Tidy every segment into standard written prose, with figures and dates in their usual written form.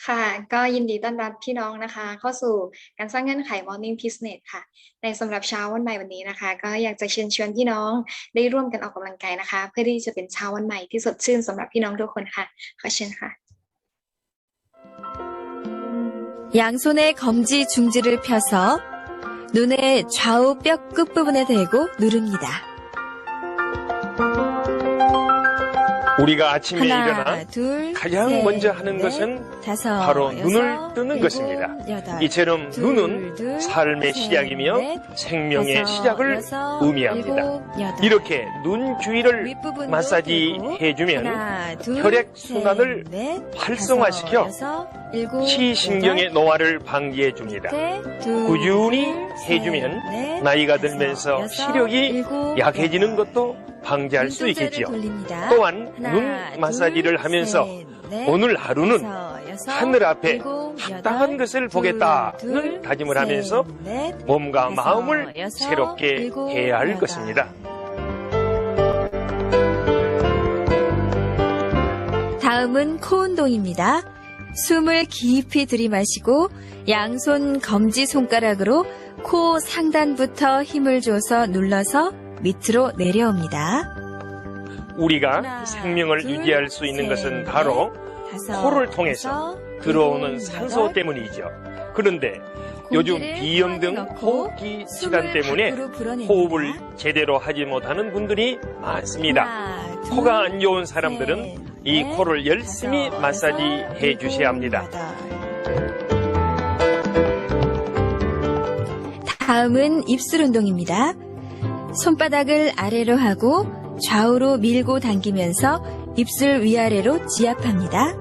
ค่ะก็ยินดีต้อนรับพี่น้องนะคะเข้าสู่การสร้างเงื่อนไข Morning Business ค่ะในสำหรับเช้าวันใหม่วันนี้นะคะก็อยากจะเชิญชวนพี่น้องได้ร่วมกันออกกำลังกายนะคะเพื่อที่จะเป็นเช้าวันใหม่ที่สดชื่นสำหรับพี่น้องทุกคนค่ะขอเชิญค่ะ 양손에 검지 중지를 펴서 눈의 좌우 뼈 끝부분에 대고 누릅니다. 우리가 아침에 일어나 하나, 둘, 가장 셋, 먼저 하는 넷, 것은 다섯, 바로 눈을 여섯, 뜨는 일곱, 것입니다. 여덟, 이처럼 둘, 눈은 둘, 삶의 셋, 시작이며 넷, 생명의 다섯, 시작을 여섯, 의미합니다. 일곱, 여덟. 이렇게 눈 주위를 윗부분도 마사지 대고 해주면 하나, 둘, 혈액 셋, 순환을 넷, 활성화시켜 다섯, 여섯, 일곱, 시신경의 여덟, 노화를 방지해 줍니다. 밑에 둘, 꾸준히 둘, 해주면 셋, 넷, 나이가 다섯, 들면서 여섯, 시력이 일곱, 약해지는 여덟. 것도 방지할 수 눈동자를 있겠지요. 돌립니다. 또한 하나, 눈 마사지를 둘, 하면서 셋, 넷, 오늘 하루는 다섯, 여섯, 하늘 앞에 일곱, 합당한 여덟, 것을 둘, 보겠다는 둘, 다짐을 셋, 하면서 넷, 몸과 다섯, 마음을 여섯, 새롭게 일곱, 해야 할 여덟. 것입니다. 다음은 코 운동입니다. 숨을 깊이 들이마시고 양손 검지 손가락으로 코 상단부터 힘을 줘서 눌러서 밑으로 내려옵니다. 우리가 하나, 생명을 둘, 유지할 수 있는 셋, 것은 바로 다섯, 코를 통해서 여섯, 들어오는 일곱, 산소 여덟. 때문이죠. 그런데 요즘 공기를 비염 등 코 안에 넣고 호흡기 질환 숨을 때문에 밖으로 불어냅니다. 호흡을 제대로 하지 못하는 분들이 많습니다. 하나, 둘, 코가 안 좋은 사람들은 셋, 이 넷, 코를 열심히 다섯, 마사지 여섯, 해 주셔야 합니다. 여덟. 다음은 입술 운동입니다. 손바닥을 아래로 하고 좌우로 밀고 당기면서 입술 위아래로 지압합니다.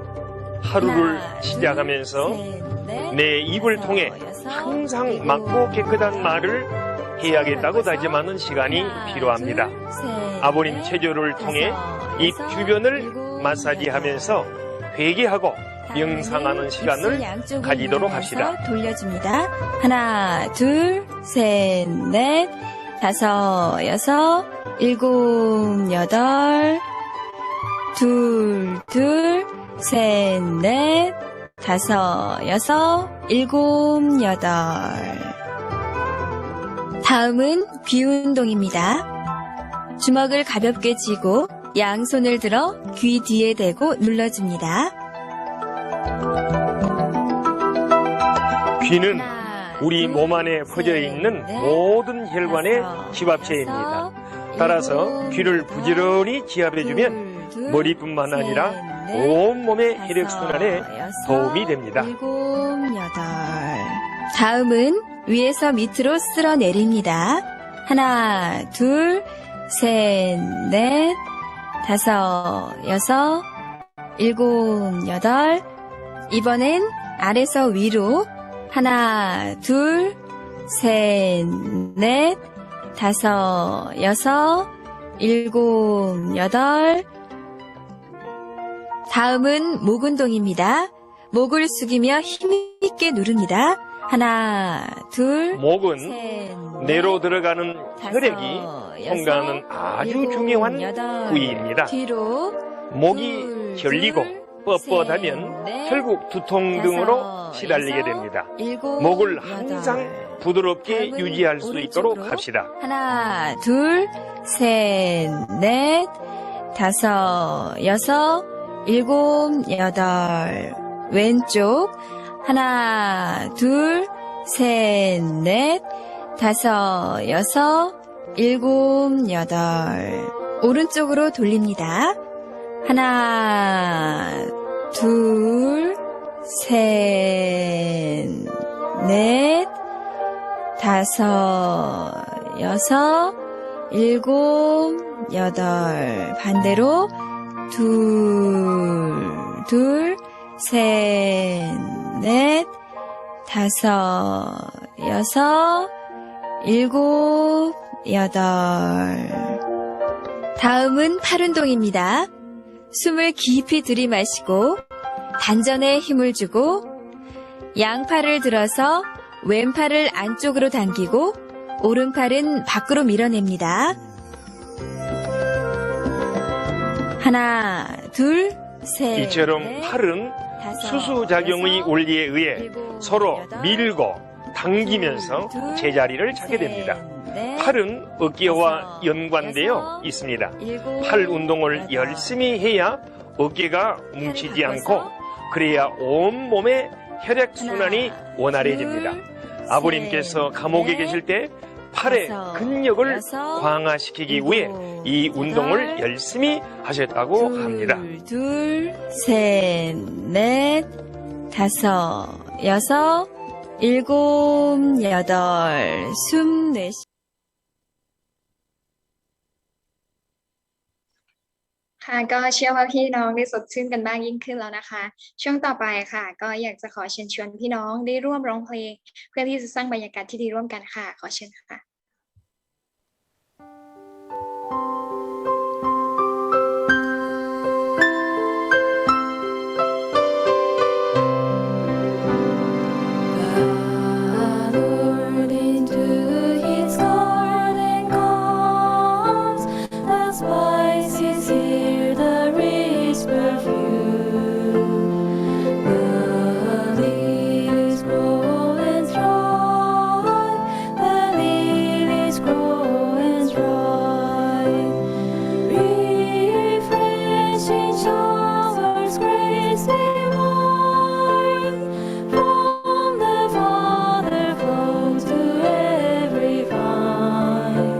하루를 하나, 시작하면서 둘, 셋, 넷, 내 입을 다섯, 통해 여섯, 항상 일곱, 맑고 깨끗한 말을 해야겠다고 하나, 다짐하는 시간이 하나, 필요합니다. 둘, 셋, 아버님 넷, 체조를 통해 다섯, 입 여섯, 주변을 일곱, 마사지하면서 회개하고 명상하는 시간을 입술 양쪽을 가지도록 이용해서 합시다. 돌려줍니다. 하나, 둘, 셋, 넷, 다섯, 여섯, 일곱, 여덟, 둘, 셋, 넷, 다섯, 여섯, 일곱, 여덟. 다음은 귀 운동입니다. 주먹을 가볍게 쥐고 양손을 들어 귀 뒤에 대고 눌러줍니다. 귀는 하나, 우리 둘, 몸 안에 퍼져 셋, 있는 넷, 모든 혈관의 다섯, 집합체입니다. 여섯, 따라서 일곱, 귀를 여덟, 부지런히 지압해주면 둘, 머리뿐만 셋, 아니라 넷, 온몸의 다섯, 혈액순환에 여섯, 도움이 됩니다. 일곱, 여덟. 다음은 위에서 밑으로 쓸어 내립니다. 하나, 둘, 셋, 넷, 다섯, 여섯, 일곱, 여덟. 이번엔 아래서 위로 하나, 둘, 셋, 넷, 다섯, 여섯, 일곱, 여덟. 다음은 목 운동입니다. 목을 숙이며 힘있게 누릅니다. 하나, 둘, 목은 셋, 뇌로 들어가는 다섯, 혈액이 통과하는 여섯, 아주 일곱, 중요한 여덟. 부위입니다. 뒤로 목이 둘, 결리고 둘, 뻣뻣하면 셋, 넷, 결국 두통 등으로 다섯, 시달리게 여섯, 됩니다. 일곱, 목을 여덟. 항상 부드럽게 다음은 유지할 수 있도록 오른쪽으로. 합시다. 하나, 둘, 셋, 넷, 다섯, 여섯, 일곱, 여덟. 왼쪽. 하나, 둘, 셋, 넷, 다섯, 여섯, 일곱, 여덟. 오른쪽으로 돌립니다. 하나, 둘, 셋, 넷, 다섯, 여섯, 일곱, 여덟. 반대로 둘, 셋, 넷, 다섯, 여섯, 일곱, 여덟. 다음은 팔 운동입니다. 숨을 깊이 들이마시고 단전에 힘을 주고 양팔을 들어서 왼팔을 안쪽으로 당기고 오른팔은 밖으로 밀어냅니다. 하나, 둘, 셋, 이처럼 넷, 팔은 수수작용의 원리에 의해 서로 밀고 당기면서 제자리를 찾게 됩니다. 팔은 어깨와 연관되어 있습니다. 팔 운동을 열심히 해야 어깨가 뭉치지 않고 그래야 온몸의 혈액순환이 원활해집니다. 아버님께서 감옥에 계실 때 팔의 근력을 강화시키기 위해 이 운동을 열심히 하셨다고 합니다. 둘, 셋, 넷, 다섯, 여섯, 일곱, 여덟, 숨 내쉬. ค่ะก็เชื่อว่าพี่น้องได้สดชื่นกันมากยิ่งขึ้นแล้วนะคะ ช่วงต่อไปค่ะ ก็อยากจะขอเชิญชวนพี่น้องได้ร่วมร้องเพลง เพื่อที่จะสร้างบรรยากาศที่ดีร่วมกันค่ะ ขอเชิญค่ะ Gathered into his garden comes the spices here, the rich perfume. The lilies grow and thrive, the lilies grow and thrive. Refreshing showers, grace divine, from the Father flows to every vine,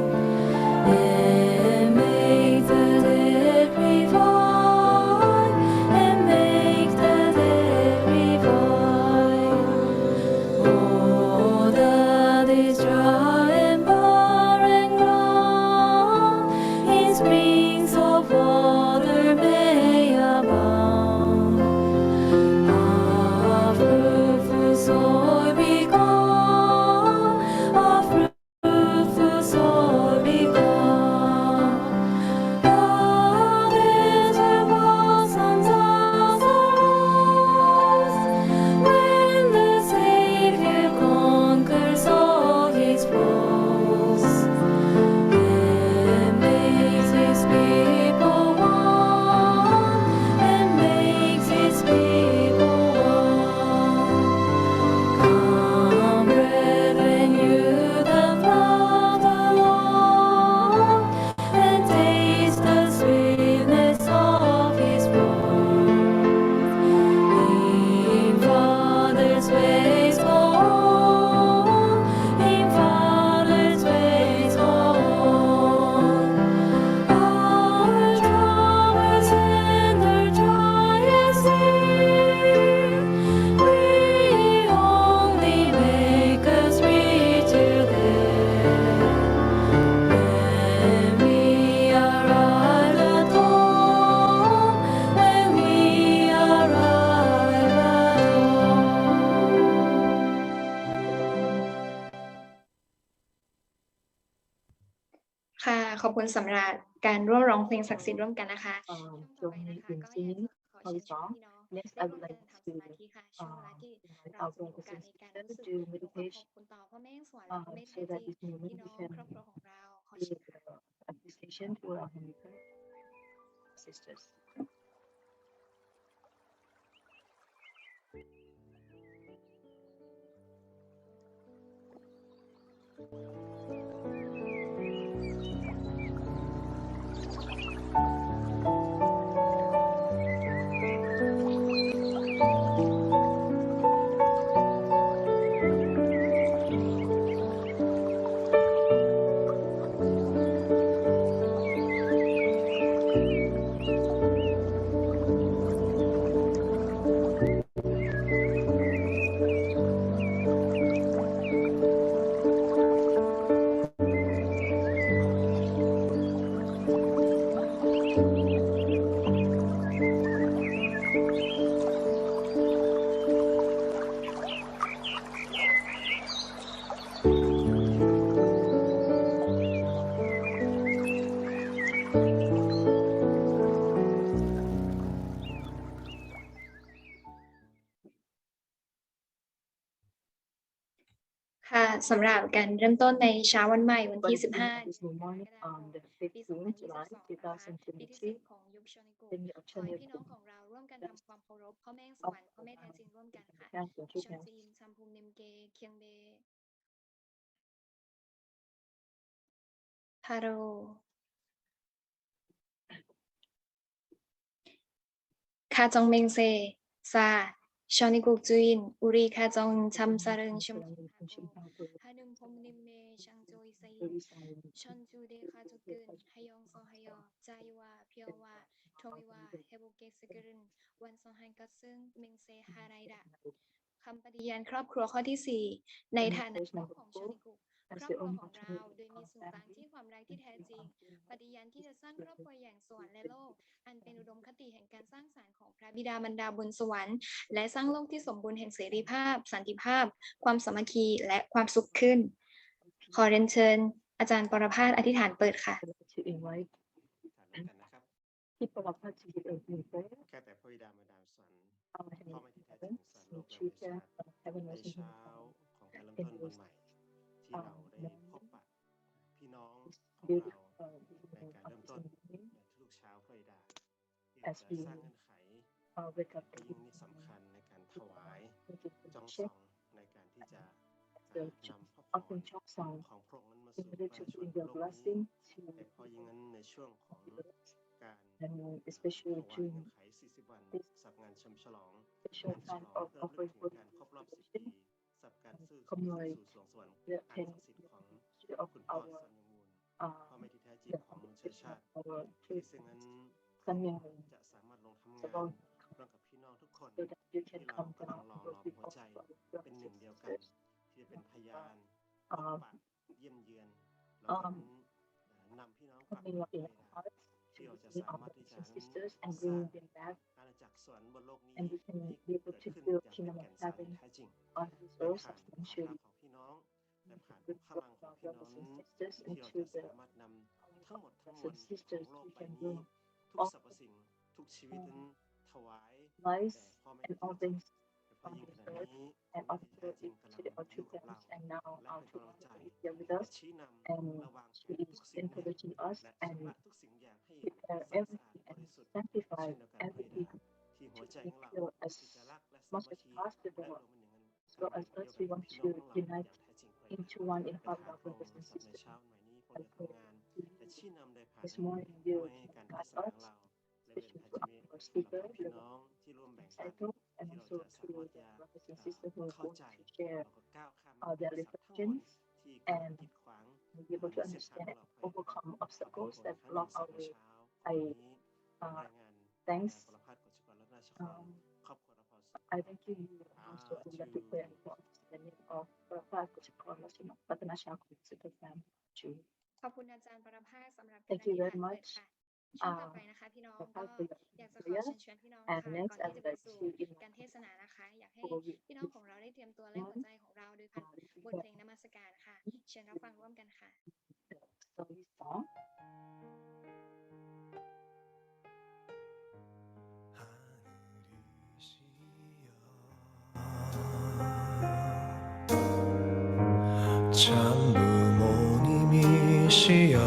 and make the dead revive, and make the dead revive. Oh, that is dry and barren ground, in springs of water may abound. A fruitful soil become, a fruitful soil become. The desert blossoms as a rose, when the Savior conquers all his foes, and makes his people one, and makes his people one. Come, brethren, youth and love the Lord, and taste the sweetness of his word. In Father's ways go on, in Father's ways go on. Our troubles and our trials here, we only make us richer there. When we arrive at home, when we arrive at home. ค่ะ ขอบคุณสำหรับการร่วมร้องเพลงศักดิ์สิทธิ์ร่วมกันนะคะ Join me in singing holy song. Next, I would like to invite our brothers and sisters to meditation so that this moment we can give appreciation to our Heavenly sisters. สำหรับการเริ่มต้นในเช้าวันใหม่วันที่ But in 15 this new morning on the 15th July ปีที่ 2022, 10ของยุคชนิกุ in the ขอให้ Chennai พี่น้องของเราร่วมกันทำความเคารพพ่อแม่ส of วรรค์พ่อแม่แท้จริงร่วมกันค่ะ Japan to ชน Japan. จีนชัมพูนิมเกเคียงเดฮาโรคาจงเมงเซซาชอนิกุกจุนอุรีคาจงชัมซาเริงชุมฮานุมพมนิมเมชังโจยไซชอนจูเดคาจุกึนฮยองโซฮยอจายวาเพียววาทงวาเฮโบเกสกรึนวันซองฮันกัสซึงเมงเซฮาไรดะคำปฏิญาณครอบครัวข้อที่ 4 ในฐานะของชนิกุครอบครัวของเราโดยมีศูนย์กลางที่ความรักที่แท้จริง ปฏิญาณที่จะสร้างครอบครัวอย่างสวรรค์และโลก อันเป็นอุดมคติแห่งการสร้างสรรค์ของพระบิดามารดาบนสวรรค์ และสร้างโลกที่สมบูรณ์แห่งเสรีภาพ สันติภาพ ความสามัคคีและความสุขขึ้น ขอเรียนเชิญ อาจารย์ปรภาสอธิษฐานเปิดค่ะ To invite กันนะครับ people of God to give opening prayer. แค่แต่พระบิดามารดาสวรรค์ Our พ่อ Heavenly แม่ที่แท้จ Father, ริงสรรโล the กและ Children ชาติ of heaven ใน was in เช้า heaven. ของการเริ่มต้นวันใหม่ ที่เราได้พบปะพี่น้องของ Beautiful เรา beginning ในการ of เริ่ม this ต้น evening ในทุกๆเช้าพระบิดาที่เรา as จะ we สร้างเงื่อนไข wake up ที่ to ยิ่งนิดสำคัญในการถวาย the จองส check องในการที่จะ the นำพระพร offering chop song ของพระองค์นั้นมา in สู่ order ประ to ชาชน bring โล your กนี้ blessing to แต่พอยิ่งนั้นในช่วงของการ and ถ especially วาย during เงื่อนไข 40 วันสับงานเฉลิมฉลอง special ฉ time ลอง of เพื่อรึก offering ถึ for งการครบรอบ 10 ปี celebration สับการสู้ commemorate สู่สวงสวรรค์ the อัน 10 ศักดิ์สิทธิ์ของ years of คุณพ่อ our สันยมูลพ่อแม่ที่แท้จริง the ของมนุษย foundation ชา of ติ our ที่ church ซึ่งนั้น Sun Myung-moon จะสามารถลงทำ is งาน about ร่วมกับพี่น้องทุกคน so that you ที่ can เรา come กำลั down งหล่อ and หลอม worship หัว of ใจ our เป็น brothers หนึ่ง and เดียวกัน sisters. ที่จะเป็นพยานพบปะเยี่ยมเยือนแล้วก็นำพี่น้องกลับ coming มา up in เว our ลา hearts ที่ to เราจะ bring สา our มารถที่ brothers จะ and sisters สร้าง and bring them back อาณาจักรสวรรค์บนโลกนี้ and we can ให้ be able เกิด to ขึ้น build อย่าง kingdom เป็น of แก่นสาร heaven แท้จริง on this และ earth ผ่านความ substantially รักของพี่น้องและผ่าน we พลังของ our พี่น้อง brothers นั้น and sisters ที่เรา into จะ the สามารถนำทั้งหมดทั้งม brothers วล and ของ sisters โลก we ใบ can นี้ bring ทุก all สรรพสิ่งทุกชีวิตนั้นถวาย lives แด่พ่อแม่ and ที่ all แท้จริง things แต่พอ on ยิ่ง this ขณะ earth นี้ and พ่อแม่ที่ offer แท้จริง it กำลั to ง our อยู่ true กับเรา parents and now และ our เป็น true กำลังใจ parents is here with และ us ชี้น and ำและวางแผ she น is ทุกสิ่งเนี่ย encouraging us และ and ชำระทุกสิ่งอย่างให้ prepare สะอาด everything บ and ริสุทธิ์ sanctify เช่นเดียวกันพระ everything บิดาที่หัว to ใจของเรา fulfill as ที่จะรักและสา much มัค as คี possible และรวมเป็นหนึ่ง as well as us we want พี่น้อง to ของเรา unite อย่างแท้จริงพระบิดา into one in และ heart ถาม our พระอง brothers ค์ and สำหรับใน sisters เช้าใหม่นี้พระ and องค์ pray ทำงาน to และชี้นำโดยผ่าน this morning ด้ you วยการเท guide ศนาของ us เราและเป็น especially แผ่น to ชีวิต our สำห speaker รับพี่น้องที่ร่วมแบ่งปัน disciple and ที่เรา also จะ to สามารถ the จะ brothers and sisters who are เข้า going ใจ to share แล้วก็ก้าวข้ามอุป their สรรคทั้งมวล reflections ที่กำลัง and กีดขวาง be able to ในเส้นทาง understand ของ and เราพระบิดา overcome ขอบพระ obstacles คุณ that ครั้งหนึ่ block งสำห our รับ way. เช้ารายงาน Thanks ปรพัฒน์กฤษกรและราชคร um, ครอบครัวเราพอสุข I thank you also to let the prayer for the name of Prabhupada Kuchikor Patanasha Kuchikor ขอบคุณอาจารย์ปรภาสสำหรับ Thank การอ you ธิษ very ฐานเปิด much ค่ะช่วงต่อไปนะคะพี่น้องก็ Prabhupada for your อยากจะขอ prayer เชิญชวนพี่น้อง and ค่ะ next ก่อน I ที่ would จะไป like สู่ to การเทศนานะคะ อยากให้ invite พี่น้องของเราได้เตรียมตัวและหัวใจของเราโดยผ่านบทเพลงนมัสการค่ะ เชิญรับฟังร่วมกันค่ะ service song. 참 부모님이시여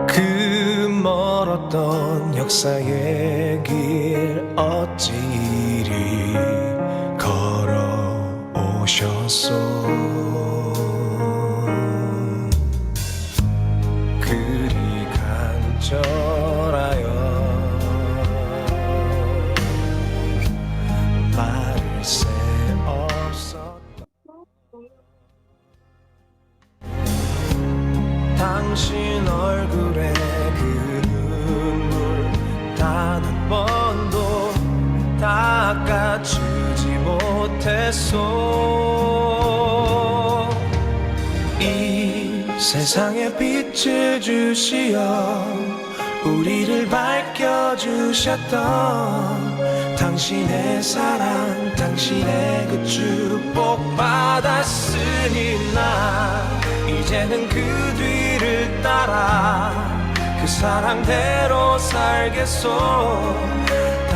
그 멀었던 역사의 길 어찌 이리 걸어오셨소 그리 간절하여 말을 새 없었던 당신 얼굴에 그 눈물 단 한 번도 닦아주지 못했소 이 세상에 빛을 주시어 우리를 밝혀주셨던 당신의 사랑 당신의 그 축복 받았으니 나 이제는 그 뒤를 따라 그 사랑대로 살겠소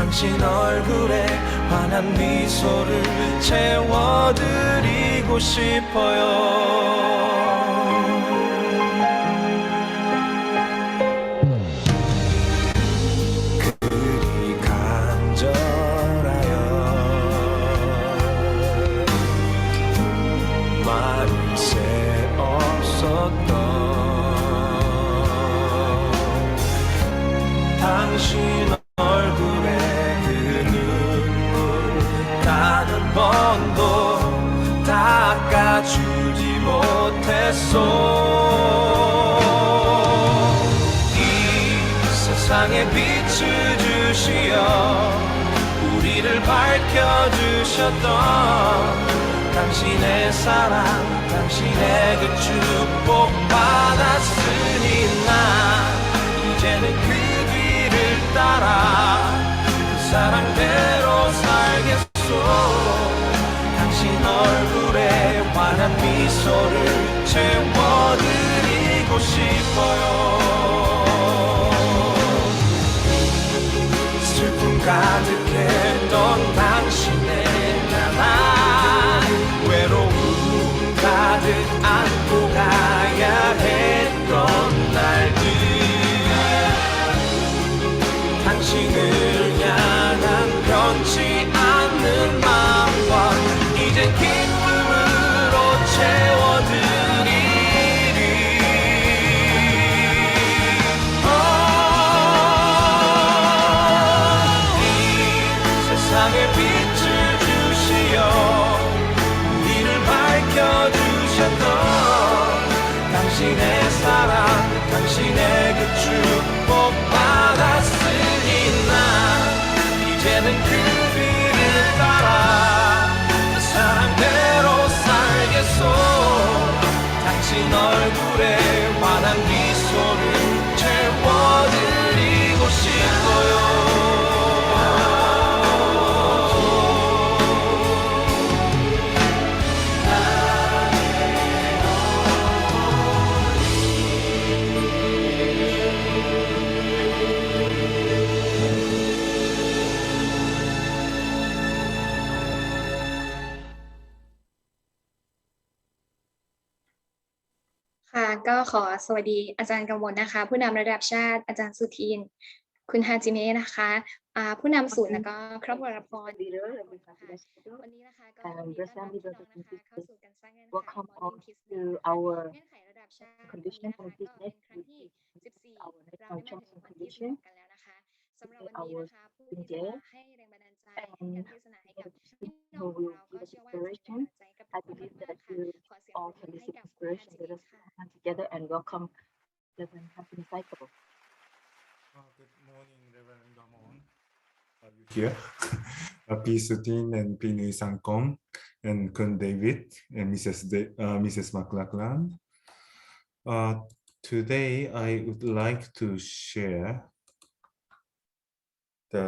당신 얼굴에 환한 미소를 채워드리고 싶어요. 그리 간절하여 말을 새 없었던 당신 얼굴에 그 눈물 단 한 번도 닦아주지 못했어. 이 세상에 빛을 주시어 우리를 밝혀주셨던 당신의 사랑, 당신의 그 축복 받았으니 나 이제는 그 뒤를 따라 그 사랑대로 살겠소. 당신 얼굴에 환한 미소를 채워드리고 싶어요. 슬픔 가득했던 당신의 나라 외로움 가득 안고 가야 했던 날들 당신을 향한 변치 않는 마음과 이젠 기쁨으로 채워드리리. 이 세상에 빛을 주시어 우리를 밝혀주셨던 당신의 사랑, 당신의 그 축복 받았으니 나 이제는 그 뒤를 따라 그 사랑대로 살겠소. 당신 얼굴에 환한 미소를 채워드리고 싶어요.ค่ะก็ขอสวัสดีอาจารย์กำมลนะคะ ผู้นำระดับชาติอาจารย์สุทิน คุณฮาจิเมะนะคะผู้นำศูนย์และก็ครอบครัวละคร leader, ค่ะ every facilitator, วันนี้นะคะก็ and ยินดีต้อนรับ Brazilian พี่ leaders น้อง of นะคะ the เข้า business สู่การสร้างเงื่อนไข welcome มอ all นิ่งพิสเน to ส our เงื่อนไขระดับชาติวันนี้ condition นะคะ for ก็ business เป็นครั้ง which ที่ is our 14 เรา national ได้มา terms ถึง and วันที่ condition. 16 กันแล้วนะคะสำหรับ Today วันนี้ our นะคะผู้ที่ student จะ day มาให้แรงบันดาลใจให้ and การเทศนาให้กับ the พี่ speaker น้อง who ของ will เราก็ give us เชื่อว่าจะเป็นแรง inspiration. บันดาลใจกับ I ทุกคน believe มาก that ๆค่ะ you ขอเสียงปร all บมื can อให้ receive กับคุณฮา inspiration. จิ Let เมะ us ค่ะ come together and welcome Reverend Happy Cycle. Good morning, Reverend Damon. Are you here? P. Sutin and P. Nui Sankon and Kun David and Mrs. McLachlan. Today, I would like to share the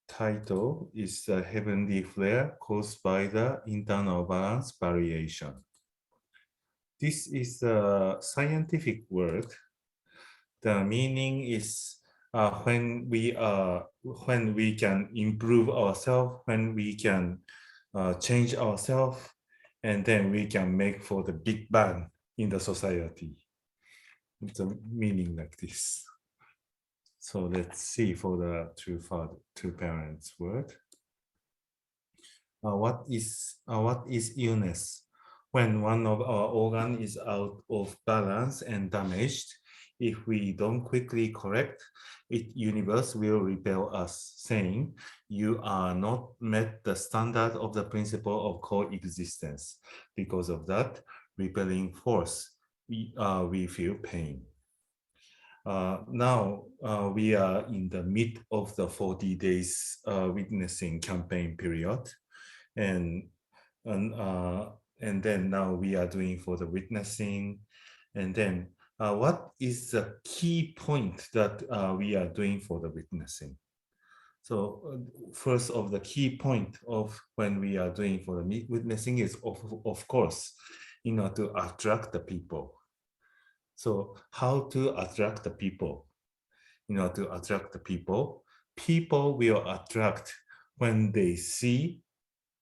title is the heavenly flare caused by the internal balance variation. This is a scientific word. The meaning is when we can improve ourselves, when we can change ourselves, and then we can make for the big bang in the society. It's a meaning like this. So let's see for the two parents word. What is illness? When one of our organ is out of balance and damaged, if we don't quickly correct it, universe will repel us, saying, you are not met the standard of the principle of coexistence. Because of that repelling force, we feel pain. Now we are in the mid of the 40 days witnessing campaign period, and then now we are doing for the witnessing, and then what is the key point that we are doing for the witnessing? So first of the key point of when we are doing for the witnessing is of course, in order to attract the people. So how to attract the people? In order to attract the people, people will attract when they see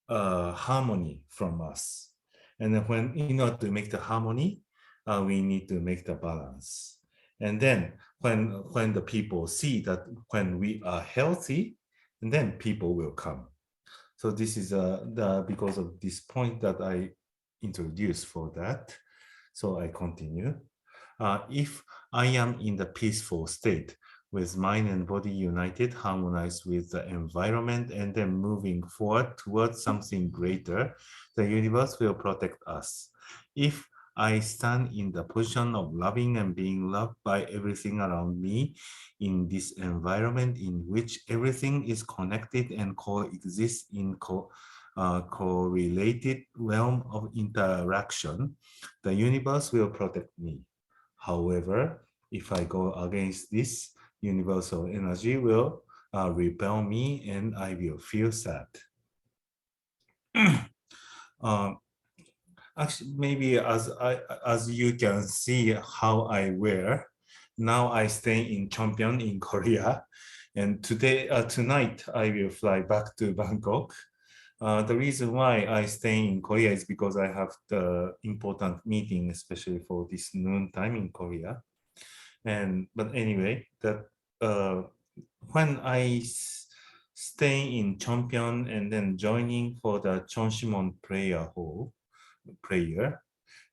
harmony from us. And then when, in order to make the harmony, we need to make the balance. And then when the people see that when we are healthy, and then people will come. So this is because of this point that I introduced for that. So I continue. If I am in the peaceful state, with mind and body united, harmonized with the environment, and then moving forward towards something greater, the universe will protect us. If I stand in the position of loving and being loved by everything around me in this environment in which everything is connected and coexists in correlated realm of interaction, the universe will protect me. However, if I go against this, universal energy will repel me and I will feel sad. Actually, maybe as you can see how I wear, now I stay in Cheongbyeon in Korea, and tonight I will fly back to Bangkok. The reason why I stay in Korea is because I have the important meeting, especially for this noon time in Korea. But anyway, that when I stay in Cheongbyeon and then joining for the Cheonsimon prayer,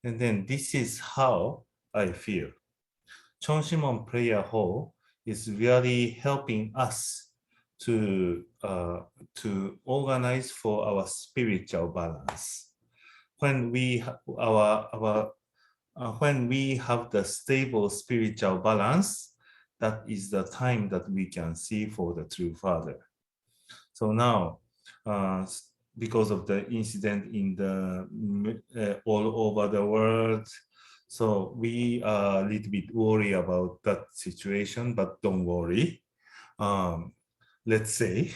and then this is how I feel. Cheonsimon prayer hall is really helping us to organize for our spiritual balance. When we when we have the stable spiritual balance, that is the time that we can see for the true Father. So now, because of the incident in the all over the world, so we are a little bit worried about that situation, but don't worry. Let's say,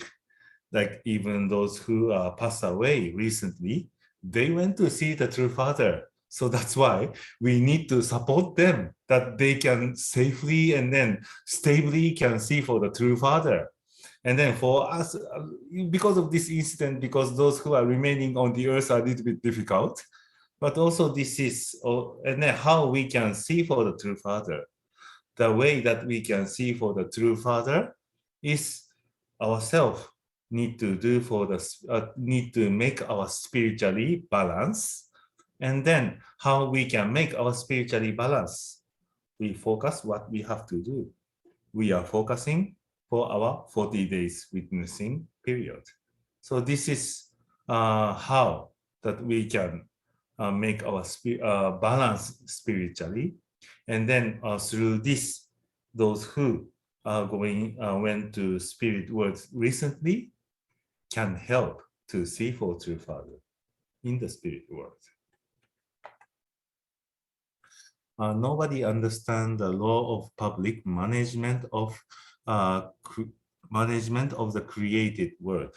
like even those who passed away recently, they went to see the true Father. So that's why we need to support them, that they can safely and then stably can see for the true Father. And then for us, because of this incident, because those who are remaining on the earth are a little bit difficult, but also this is, and then how we can see for the true Father. The way that we can see for the true Father is ourselves need to do for the, need to make our spiritually balance. And then how we can make our spiritually balance. We focus what we have to do. We are focusing for our 40 days witnessing period. So this is how that we can make our balance spiritually. And then through this, those who are went to spirit worlds recently can help to see for true Father in the spirit world. Nobody understands the law of public management of the created world.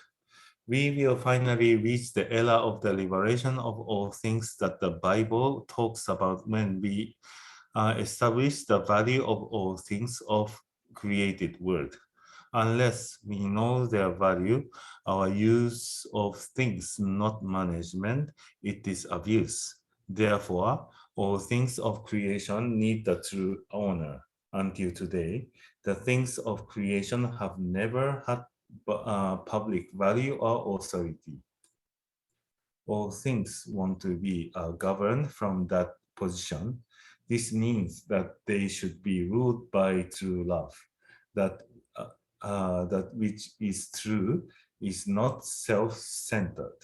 We will finally reach the era of the liberation of all things that the Bible talks about when we establish the value of all things of created world. Unless we know their value, our use of things, not management, it is abuse. Therefore, all things of creation need the true owner. Until today, the things of creation have never had public value or authority. All things want to be governed from that position. This means that they should be ruled by true love. That which is true is not self-centered.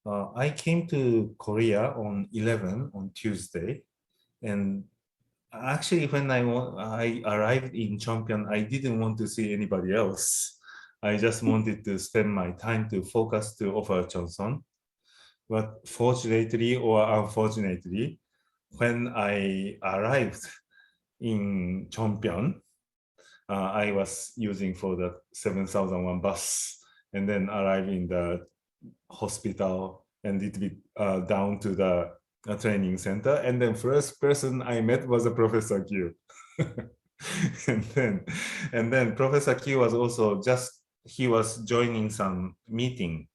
I came to Korea on Tuesday, and actually when I arrived in Cheongbyeon, I didn't want to see anybody else. I just wanted to spend my time to focus to offer Cheonseon. But fortunately or unfortunately, when I arrived in Cheongbyeon, I was using for the 7001 bus and then arrived in the hospital and a little bit down to the training center. And then first person I met was a Professor Gyu. and then Professor Q was also he was joining some meeting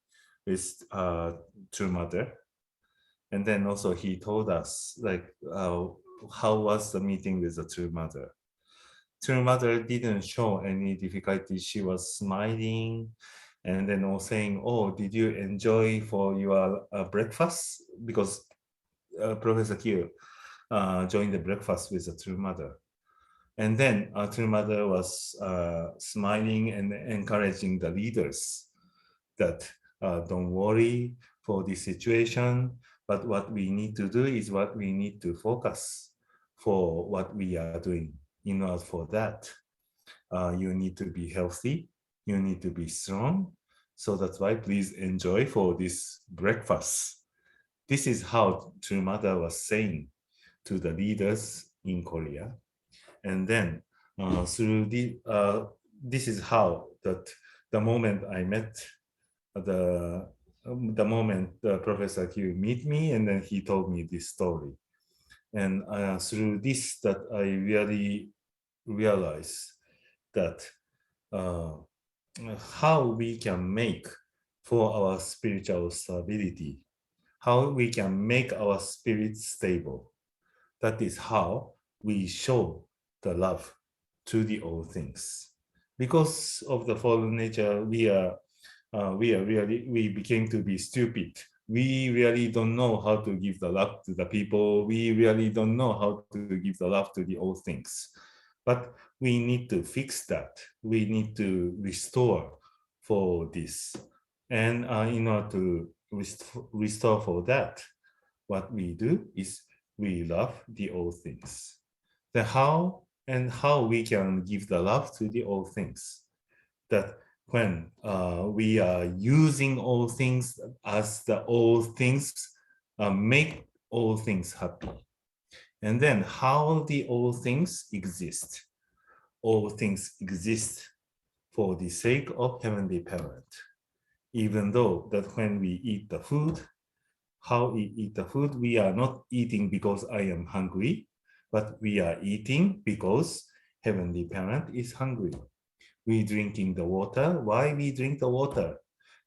with True Mother. And then also he told us like how was the meeting with the True Mother. True Mother didn't show any difficulty. She was smiling and then all saying, oh, did you enjoy for your breakfast? Because Professor Q joined the breakfast with the True Mother. And then True Mother was smiling and encouraging the leaders that don't worry for this situation, but what we need to do is what we need to focus for what we are doing. In order for that, you need to be healthy, you need to be strong. So that's why please enjoy for this breakfast. This is how True Mother was saying to the leaders in Korea. And then through this is how that the moment I met the moment Professor Q meet me, and then he told me this story. And through this that I really realized that how we can make for our spiritual stability, how we can make our spirit stable. That is how we show the love to the all things. Because of the fallen nature, we became to be stupid. We really don't know how to give the love to the people. We really don't know how to give the love to the all things. But we need to fix that. We need to restore for this. And in order to restore for that, what we do is we love the all things. The how we can give the love to the all things. That when we are using all things as the all things make all things happy. And then how the all things exist. All things exist for the sake of Heavenly Parent. Even though that when we eat the food, how we eat the food, we are not eating because I am hungry, but we are eating because Heavenly Parent is hungry. We drinking the water. Why we drink the water?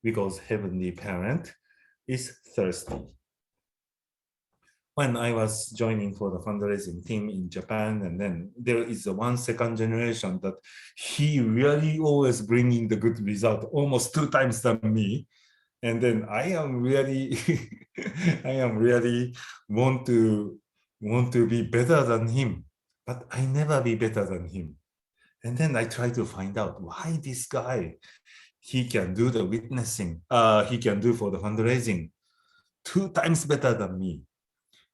Because Heavenly Parent is thirsty. When I was joining for the fundraising team in Japan, and then there is a second generation that he really always bringing the good result, almost 2 times than me. And then I am really, want to be better than him, but I never be better than him. And then I try to find out why this guy, he can do the witnessing, he can do for the fundraising 2 times better than me.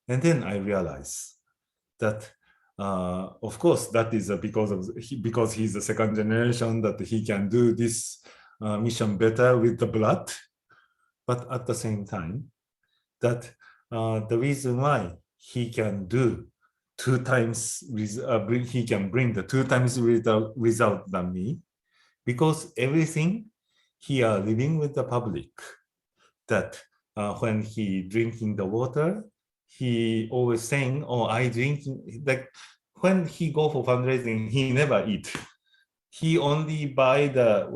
And then I realize that, of course, that is because he's the second generation, that he can do this mission better with the blood. But at the same time, that the reason why he can do 2 times, he can bring the 2 times result than me, because everything he are living with the public. That when he drinking the water, he always saying, "Oh, I drink." Like when he go for fundraising, he never eat. He only buy the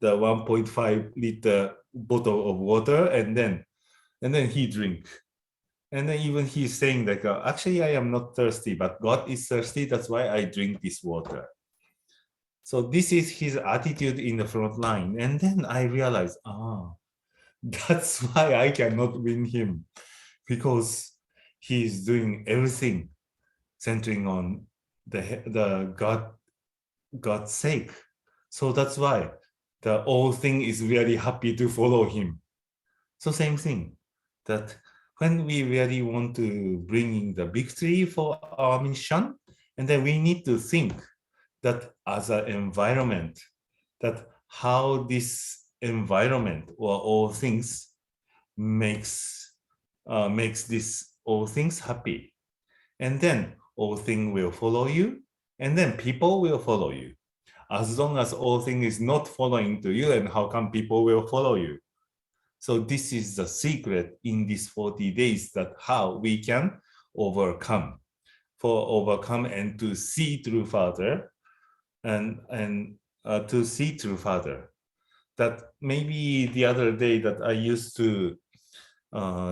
1.5 liter bottle of water, and then he drink. And then even he's saying like, actually, I am not thirsty, but God is thirsty. That's why I drink this water. So this is his attitude in the front line. And then I realized, that's why I cannot win him, because he's doing everything centering on the God's sake. So that's why the whole thing is really happy to follow him. So same thing, that when we really want to bring in the victory for our mission, and then we need to think that as an environment, that how this environment or all things makes this all things happy. And then all things will follow you, and then people will follow you. As long as all things is not following to you, and how come people will follow you? So this is the secret in these 40 days, that how we can overcome for overcome and to see through further, and to see through further. That maybe the other day that I used to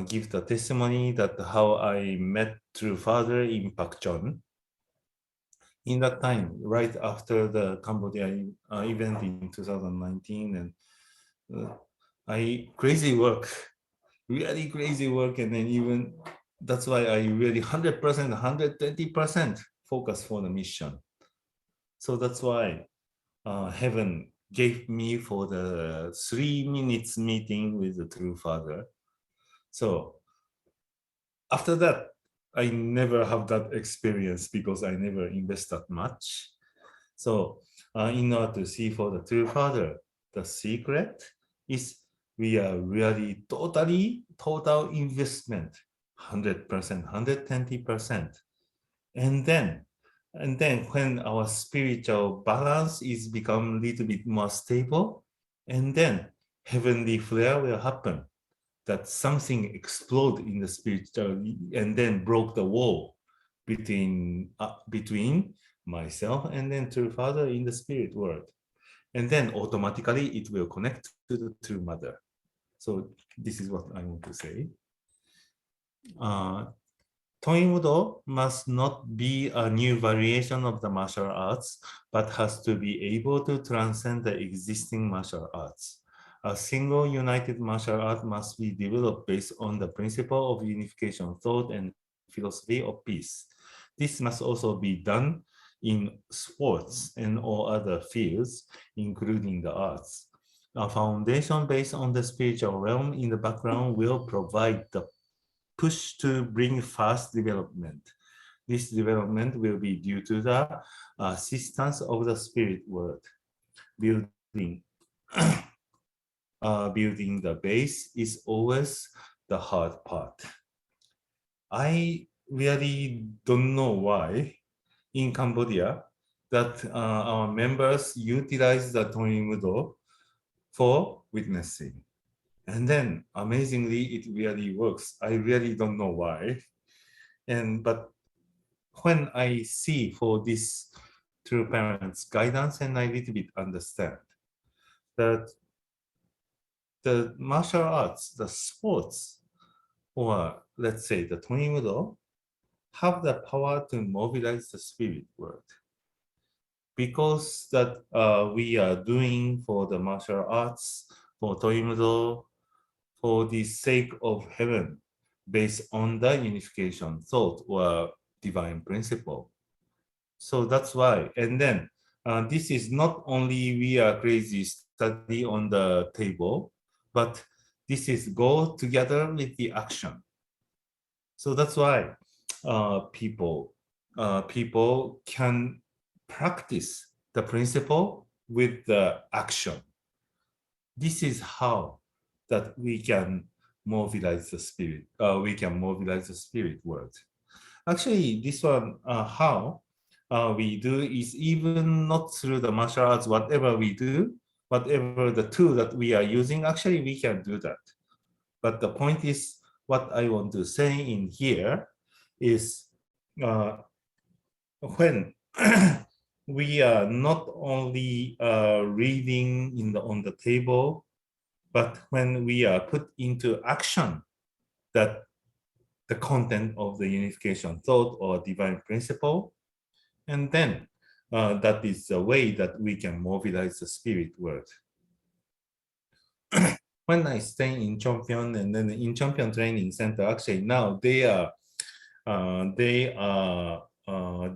give the testimony that how I met through father in Pakchon. In that time, right after the Cambodia event in 2019, and I crazy work, really crazy work, and then even that's why I really 100%, 120% focus for the mission. So that's why heaven gave me for the 3 minutes meeting with the true father. So after that, I never have that experience because I never invest that much. So in order to see for the true father, the secret is we are really total investment, 100%, 120%. And then when our spiritual balance is become a little bit more stable, and then heavenly flare will happen. That something explode in the spiritual and then broke the wall between myself and then true father in the spirit world, and then automatically it will connect to the true mother. So this is what I want to say. Toimudo must not be a new variation of the martial arts, but has to be able to transcend the existing martial arts. A single united martial art must be developed based on the principle of unification thought and philosophy of peace. This must also be done in sports and all other fields, including the arts. A foundation based on the spiritual realm in the background will provide the push to bring fast development. This development will be due to the assistance of the spirit world. Building the base is always the hard part. I really don't know why in Cambodia that our members utilize the Toimudo for witnessing. And then amazingly, it really works. I really don't know why. But when I see for this true parents' guidance, and I little bit understand that the martial arts, the sports, or let's say the Toimudo, have the power to mobilize the spirit world. Because that we are doing for the martial arts, for Toimudo, for the sake of heaven, based on the unification thought or divine principle. So that's why. And then this is not only we are crazy study on the table, but this is go together with the action. So that's why people can practice the principle with the action. This is how that we can mobilize the spirit. We can mobilize the spirit world. Actually, this one, how we do is even not through the martial arts, whatever we do, whatever the tool that we are using, actually we can do that. But the point is, what I want to say in here is when we are not only reading on the table, but when we are put into action that the content of the unification thought or divine principle, and then that is the way that we can mobilize the spirit world. When I stay in Champion, and then in Champion Training Center, actually now they are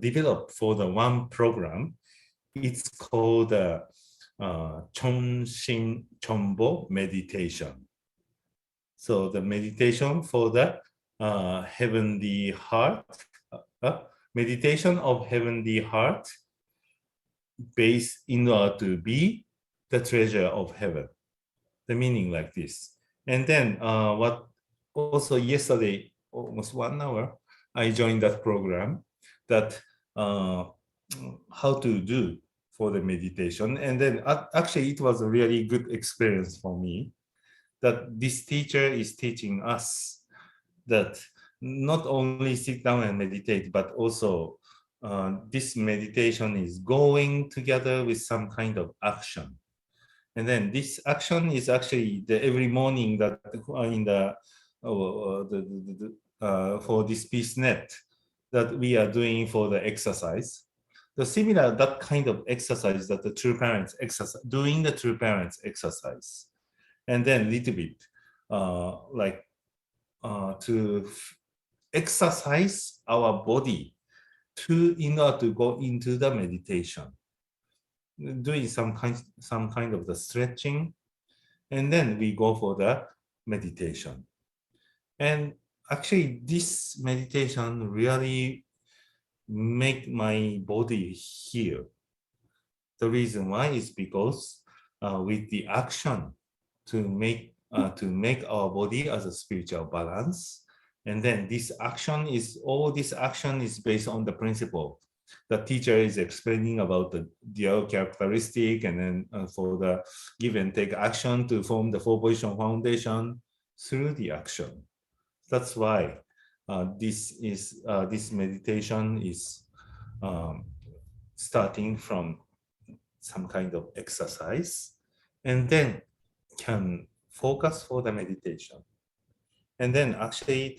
developed for the one program. It's called Chonshin Chombo meditation. So the meditation for the heavenly heart, meditation of heavenly heart, based in order to be the treasure of heaven. The meaning like this. And then what also yesterday, almost 1 hour, I joined that program that how to do for the meditation. And then actually it was a really good experience for me that this teacher is teaching us that not only sit down and meditate, but also this meditation is going together with some kind of action. And then this action is actually the every morning that in the for this peace net that we are doing for the exercise. The similar that kind of exercise that the true parents exercise, doing the true parents exercise, and then little bit like to exercise our body in order to go into the meditation, doing some kind of the stretching, and then we go for the meditation. And actually this meditation really make my body heal. The reason why is because with the action to make our body as a spiritual balance, and then this action is based on the principle the teacher is explaining about the dual characteristic, and then for the give and take action to form the four position foundation through the action. That's why this meditation is starting from some kind of exercise, and then can focus for the meditation. And then actually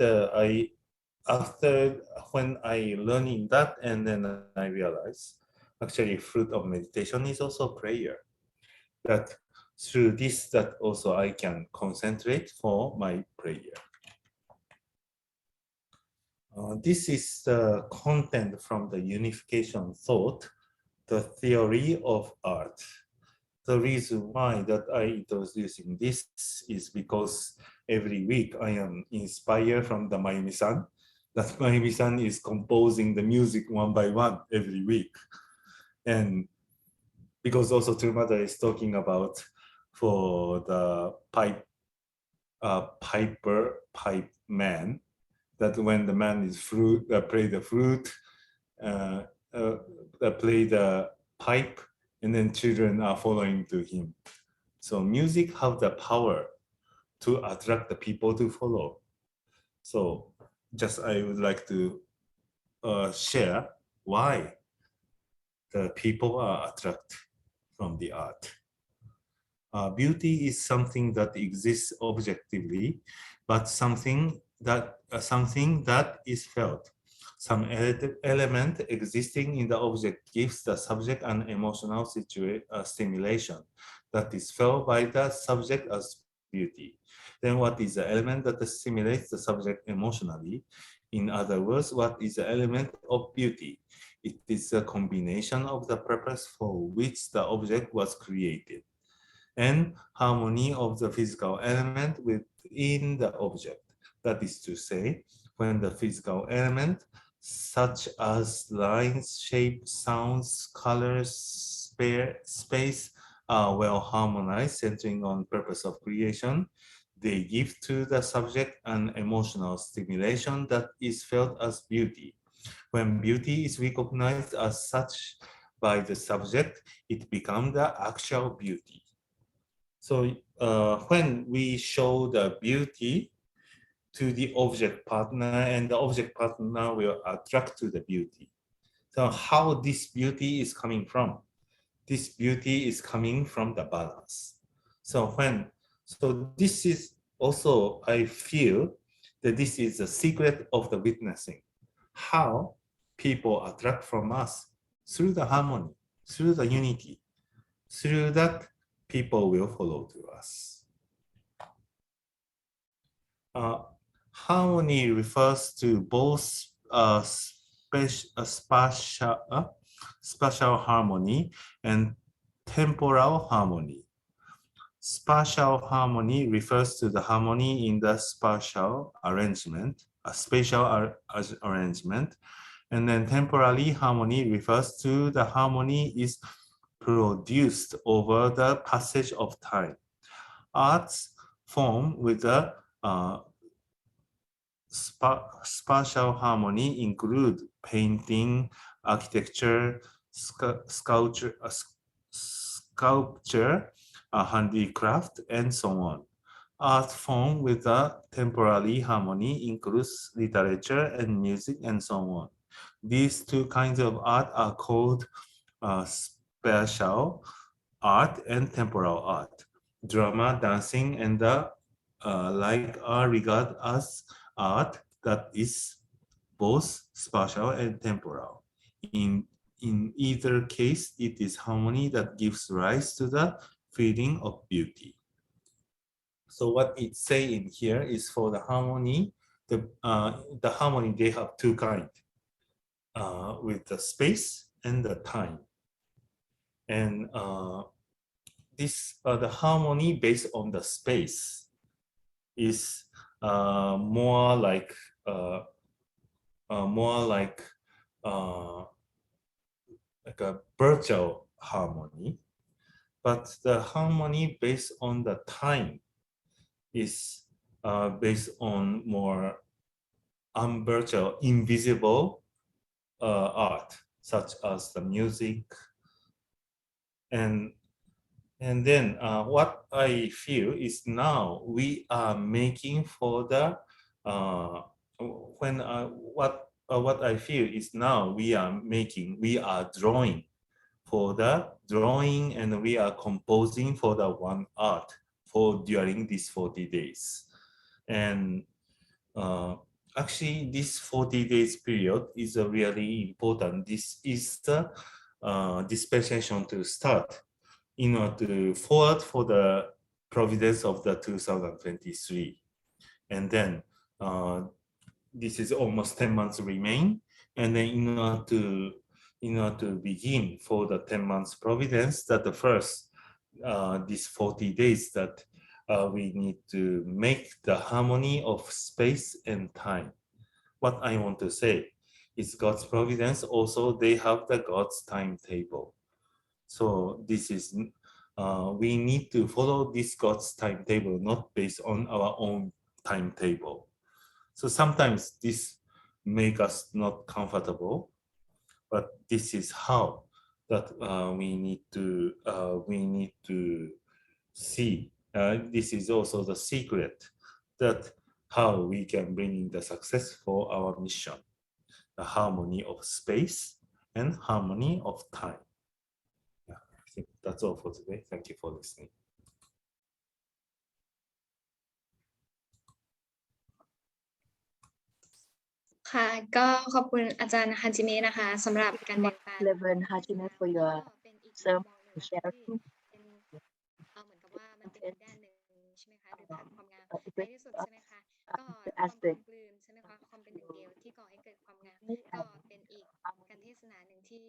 after when I learning that, and then I realize actually fruit of meditation is also prayer. That through this, that also I can concentrate for my prayer. This is the content from the unification thought, the theory of art. The reason why that I introducing this is because every week I am inspired from the Mayumi-san. That Mayumi-san is composing the music one by one every week. And because also Trumada is talking about for the pipe man, that when the man is play the flute, play the pipe, and then children are following to him. So music have the power to attract the people to follow. So just I would like to share why the people are attracted from the art. Beauty is something that exists objectively, but something that is felt. Some element existing in the object gives the subject an emotional stimulation that is felt by the subject as beauty. Then what is the element that stimulates the subject emotionally? In other words, what is the element of beauty? It is a combination of the purpose for which the object was created and harmony of the physical element within the object. That is to say, when the physical element such as lines, shape, sounds, colors, space are well harmonized, centering on purpose of creation, they give to the subject an emotional stimulation that is felt as beauty. When beauty is recognized as such by the subject, it becomes the actual beauty. So when we show the beauty to the object partner, and the object partner will attract to the beauty. So how this beauty is coming from? This beauty is coming from the balance. So this is also, I feel that this is the secret of the witnessing. How people attract from us through the harmony, through the unity. Through that, people will follow to us. Harmony refers to both spatial harmony and temporal harmony. Spatial harmony refers to the harmony in the spatial arrangement, and then temporally harmony refers to the harmony is produced over the passage of time. Arts form with the spatial harmony include painting, architecture, sculpture, handicraft, and so on. art form with a temporary harmony includes literature and music and so on. These two kinds of art are called spatial art and temporal art. Drama, dancing, and the like are regarded as art that is both spatial and temporal. In either case, it is harmony that gives rise to the feeling of beauty. So what it's saying here is for the harmony, the harmony, they have two kinds, with the space and the time. And the harmony based on the space is more like a virtual harmony, but the harmony based on the time is based on more unvirtual, invisible art, such as the music. And then what I feel is now we are making for the what I feel is now we are drawing for the drawing, and we are composing for the one art for during these 40 days. And actually this 40 days period is a really important. This is the dispensation to start in order to forward for the providence of the 2023. And then this is almost 10 months remain. And then in order to begin for the 10 months providence, that the first these 40 days that we need to make the harmony of space and time. What I want to say is God's providence also, they have the God's timetable. So this is, we need to follow this God's timetable, not based on our own timetable. So sometimes this make us not comfortable, but this is how that we need to see. This is also the secret that how we can bring in the success for our mission, the harmony of space and harmony of time. Yeah, I think that's all for today. Thank you for listening. ค่ะก็ขอบคุณอาจารย์ฮาจิเมะนะคะสำหรับการแบ่งปัน Clever Hajime for your ก็เป็นอีกมุม sermon มองหนึ่ง and ที่ sharing เป็นเหมือนกับว่ามันเป็นอีกด้านหนึ่งใช่ไหมคะหรือฐานความงามในที่สุดใช่ไหมคะก็ความกลม aspect กลืนใช่ไหมคะความเป็นหนึ่งเดียวที่ก่อให้เกิดความงามก็เป็นอีกการเทศนาหนึ่งที่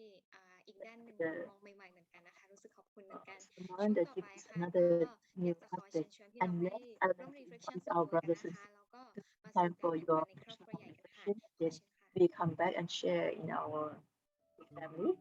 อีกด้านหนึ่งมองใหม่ๆเหมือนกันนะคะรู้สึกขอบคุณเหมือนกันช่วง someone ต่ that อไป gives ค่ะก็ another อยา new กจะขอเชิญ aspect. ชวนพี่น้อง And ให้ next, I ร่วม would like to reflection invite ส่วน our ตัวกัน brothers นะ and คะแล้วก็มา sisters สู่ time การ for แบ่ง your ปันในครอบครัวใหญ่กันค่ะ reflection. ขอ Then เชิญค่ะ we come back and share in our family.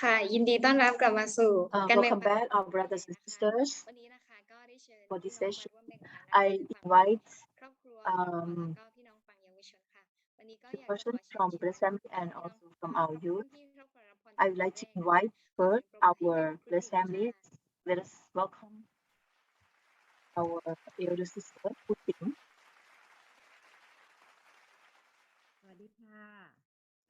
ค่ะ ยินดีต้อนรับกลับมาสู่การแบ่ง Welcome ปัน back, our brothers and sisters. วันนี้นะคะก็ได้เชิญ For พี่ this น้องมา session, ร่วมแบ่งปันนะคะ I ทั้งฝั่ง invite ครอบครัวแล้วก็พี่น้องฝั่งเยาวชนค่ะวันนี้ก็ the อยากจะข person อเชิญ from ชวน Blessed Family พี่ and น้อง also from our ร่วม youth. ที่ครอบครัวรับพร I would like to invite first our Blessed Family. Let us welcome our elder sister, Putin. สวัสดีค่ะ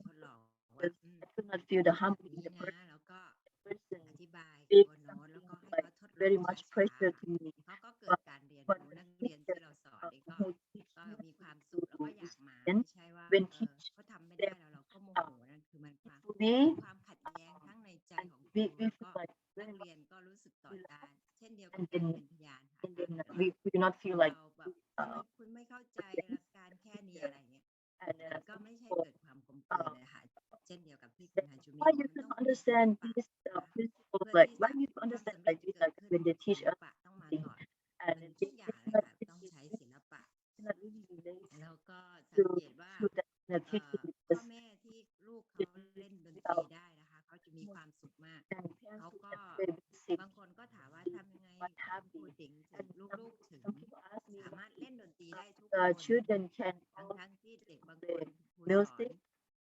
ทดลองว่า because I could not feel the แบบ harmony in นี้ the นะ person. แล้วก็ person อธิบาย big ตัวโน้ตแล้วก็ให้ like เขาทดลอ very ง much ช้า pressure to me. ๆเขาก็เกิดการเรียน But รู้นัก the เรียนที่ teacher เราสอนนี่ก็ who teach ก็ me มีความสุขแล้วก็อยากมา and ไม่ใช่ว่า when teach เขาทำไม่ได้ them แล้วเราก็โมโหนั่นคือมันความ peacefully ความขัดแย้งทั้งในใจ and ของค we รู we แล้ว feel ก็ like นัก very เรี much ยนก็รู้สึกต่อ feel ต้าน เช่นเดียวกับ and การ then เป็นพยานค่ะ and ถ้า then เกิดว่า we do not feel like เราแบบทำไม uh คุณไม่เข้าใจหลักการแค่นี้อะไรเงี้ย and มันก็ some ไม่ใช่ people เกิดความกลมกลืนเลยค่ะ เช่นเดียวกับที่คุณ that ฮาจูมิ why บอก you มัน do ต้อง not มีศิล understand ปะ this นะคะ principle เพื่อ like ที่ why จะ we ความ understand สำเร็จ like จะ this เกิด like ขึ้น when they ศิ teach ล us ปะต้องมา something ก่อน and เหมือน they ทุกอย่างเลย cannot ค่ะต้องใช้ really ศิลปะ cannot really relate แล้วก็สั to งเกตว่า to that in a เอ่ teaching อพ่อ because แม่ที่ลูกเขาเล่นดนตรี without ได้นะคะเขาจะมีความสุขมาก and เขา parents who ก็ can play basic บางคนก็ถามว่าทำยังไง but ครู happy ติ๋งถึ and งลูกๆถึง some people ask me สามารถเล่นดนตรีได้ทุก the คน children can ทั้งที่เด็กบางค play นครูสอน music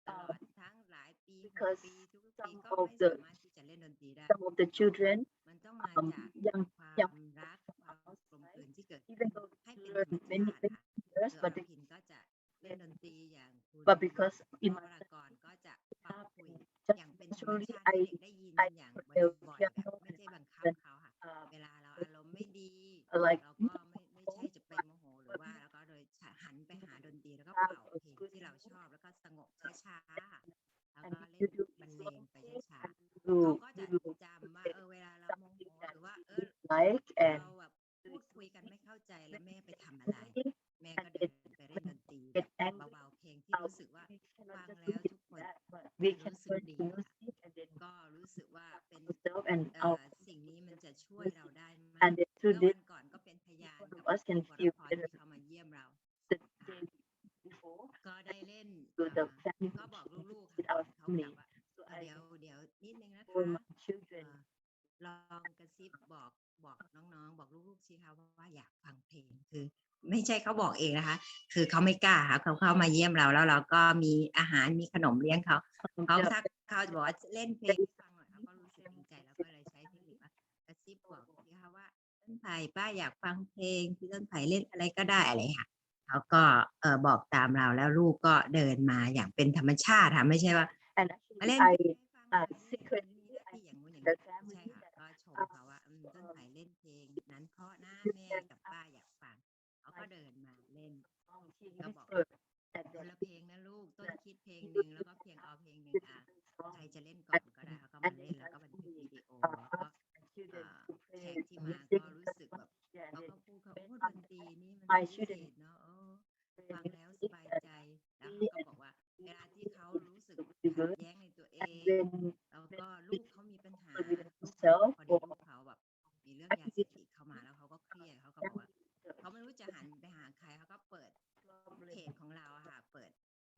ตลอดทั้งหลายปี 6 because ปี ทุกๆปี some ก็ of ไม่ the สามารถที่จะเล่นดนตรีได้ some of the children มันต้องมาจาก young ความ young รักความกลมกลืนที่เกิดขึ้ even น though ให้ they เป็นธร learn รม many ชาติ many ค่ะ years คืออ but ร they พินก็จะเล่นดนตรีอย่างครู but ติ๋ง because พ่ in อ my วรากรก็จะปรับคุย just อย่างเป็นธรรม naturally ชาติให้ I เด็กได้ยิน I อย่าง play บ่อยๆ แบบ piano ไม่ใช่บังคับ and เขาค่ะ uh, เวลาเราอารมณ์ไม่ดี like เราก็ไม่ใช่จะไปโมโหหรือว่าแล้วก็เลยหันไปหาดนตรีแล้วก็เป่าเพลงที่เราชอบแล้วก็สงบช้าๆค่ะแล้วก็เล่นบรรเลงไปช้าๆเขา you ก็จะ you จำว่าเวลาเราโมโห something หรือว่า that you like เรา and แบบพูดคุยกันไม่เข้าใจแล้วแม่ไปทำอะไร แม่ก็ and เดิ it นไปเล่นดนตรีแบ get บ angry เบาๆเพลงที่รู้สึกว่า we cannot ฟัง just แล้ว limit ทุก to คน that but we can รู้สึก learn ดี to ค่ะ music and then ก็รู้สึกว่าเป็น ourselves and our สิ่งนี้มันจะช่วยเราได้มาก and then เมื่ through อ this วันก่อนก็เป็นพยาน one กับ of us คุ can ณวร feel พร better ที่เขามาเยี่ยมเรา the day before ก็ได้เล่น to the family ก็บอกลูกๆ with ค่ะ our ก่อนเขากลั family บว่า so I เดี๋ยวนิดนึงนะ for คะ my children ลองกระซิบบอกน้องๆ บอกลูกๆสิคะว่าอยากฟังเพลงคือ ไม่ใช่เขาบอกเองนะคะ คือเขาไม่กล้าค่ะเขาเข้ามาเยี่ยมเราแล้วเราก็มีอาหารมีขนมเลี้ยงเขาถ้าเขาจะบอกว่าเล่นเพลงให้ฟังหน่อยเขาก็รู้สึกดีใจแล้วก็เลยใช้เทคนิคว่ากระซิบบอกสิคะว่าต้นไผ่ป้าอยากฟังเพลงพี่ต้นไผ่เล่นอะไรก็ได้อะไรค่ะเขาก็บอกตามเราแล้วลูกก็เดินมาอย่างเป็นธรรมชาติค่ะไม่ใช่ว่า and มา actually เล่น I เพลงให้ฟังหน่อยนี่ secretly มีหน้า I ที่อย่างงู้นอย่าง the นี้ family ใช่ค่ะ that ก็ชมเขาว่าต้นไผ่เล่นเพลงนั้นเพราะนะแม่กับป้าอยากฟังเขาก็เดินมาเล่น he ก็บอก whispered at คน that ละเพลงนะลูกต้นคิดเพลงหนึ่งแล้วก็เพียงเอาเพลงหนึ่งใครจะเล่นก่อนก็ได้เขาก็มาเล่นแล้วก็บันทึกวิดีโอแล้วก็ children to แข play กที่มา music ก็รู้สึกแบบ yeah เขา and ก็พูดเขาโอ้ดนตรีนี่มัน my พิเศ children ษเนาะplay ฟังแล้วส music บาย and ใจแล้วเขาก็บอกว่าเวลาที่เขารู้สึก really ขัด good แย้งในตัวเอ and ง when แล้วก็ลูกเขามีปัญหา with ลูกเขา himself พอดี or ลูกเขาแบบมีเรื่องยาเสพติดเข้ามาแล้วเขาก็เครียดเขาก็บอกว่าเขาไม่รู้จะหันไปหาใครเขาก็เปิดเพจของเราอะค่ะเปิด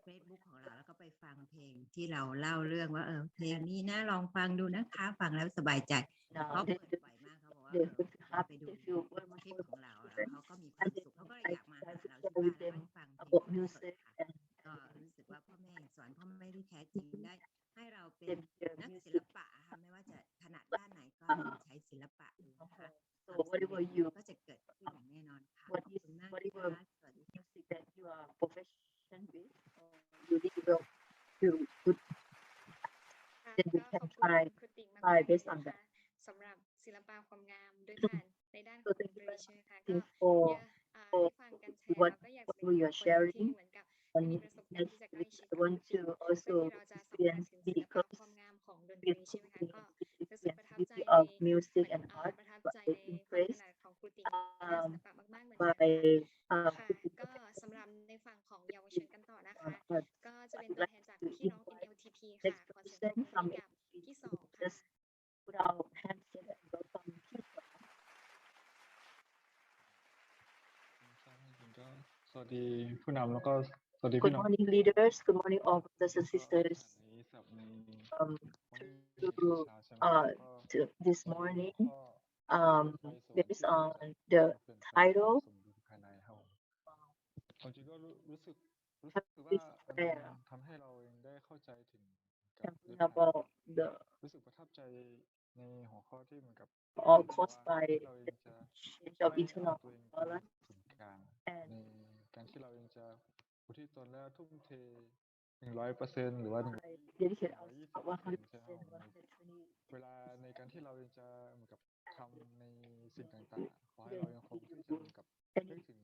Facebook ของเราแล้วก็ไปฟังเพลงที่เราเล่าเรื่องว่าเพลงนี้นะลองฟังดูนะคะฟังแล้วสบายใจเขา they เปิดบ่อยมากเขาบอกว่า they would เราไป happy ดู they feel very much คลิป more ของเราแล้ว confident เขาก็มีความ and สุขเขาก็เลย I อยากมาหา try to เรา share ที่บ้าน with แล้ว them ก็ฟังเพลง about สด music ๆค่ะ and ก็รู้สึกว่าพ่อแม่สอนพ่อแม่ที่แท้จริงได้ ให้เราเป็น their นักศิ music ลปะค่ะไม่ว่าจะถนัดด้านไหนก็ลองใช้ศิลปะดูนะคะ so ความสำ whatever เร็จ you ก็จะเกิดขึ้นอย่างแน่นอนค่ะ what ขอบ is คุณมาก whatever ค่ะสวัสดีค่ะ music that you are proficient with you really will feel good ค่ะ then we ก็ can ขอบคุณ try ครูติ๋ง try มากๆเลย based นะ on คะ that สำหรับศิลปะความงามโดยผ่านในด้านข so องด thank น you ตรี very ใช่ไหม much คะก็ for เยอะได้ฟังกันแชร์ what แล้วก็อยากจะเป็น what you are คนที่ sharing เหมือนกับได้มี and ประสบการณ์ next ที่จะใกล้ week ชิด I กับครู want ติ๋ง to เพื่อ also ที่เราจะสัมผัส experience ถึง be ศิลปะ close ความงามของดนต be รีใช่ไหมคะ closely ก็ with รู้สึก the ประทับใจ beauty ใน of เหมื music อน and art ประทับ but ใจ I ในความถ impressed นัดของครูติ๋งด้านศิลปะมากๆเหมือนกัน by ค่ะค่ะก็สำหรับในฝั่งของเยาวชนกันต่อนะคะ but ก็จะเป็น I'd ตัวแท like นจาก to พี่น้อง invite NLTP ค่ะ next ขอเสียงปรบ person มือให้ from กับ NLTP พี่ส to องค่ะ just put our hands together and welcome Keith. สวัสดีผู้นำแล้วก็สวัสดี Good พี่น้อง morning, leaders. Good morning, all brothers and ก็ sisters. ในสับใน Um, วันนี้ to เช้าใช่ไหมครับก็ to this มีหัว morning, ข้อไฟสว่าง based ที่เกิด on จาก the การเปลี่ยนแปลงความ title, สมดุลภายในครับผมจริงก็รู้สึก Happy ว่ามัน Prayer, ทำให้เราเองได้เข้าใจถึงกับ talking เรื่องราว about the รู้สึกประทับใจในหัวข้อที่เหมือนกับ all บอก caused ว่า by เราเอง the จะ change of ไม่เอา internal ตัวเองเป็น balance ศูนย์กลาง and ในการที่เราเองจะอุทิศตนและทุ่มเท 100%หรือว่า I dedicate 120% ourselves ใช่ไหมครับผมใน 120 เวลาในการที่เราเองจะเหมือนกับทำในสิ่งต่างๆ ขอให้เรายังคงที่จะเหมือนกับนึกถึง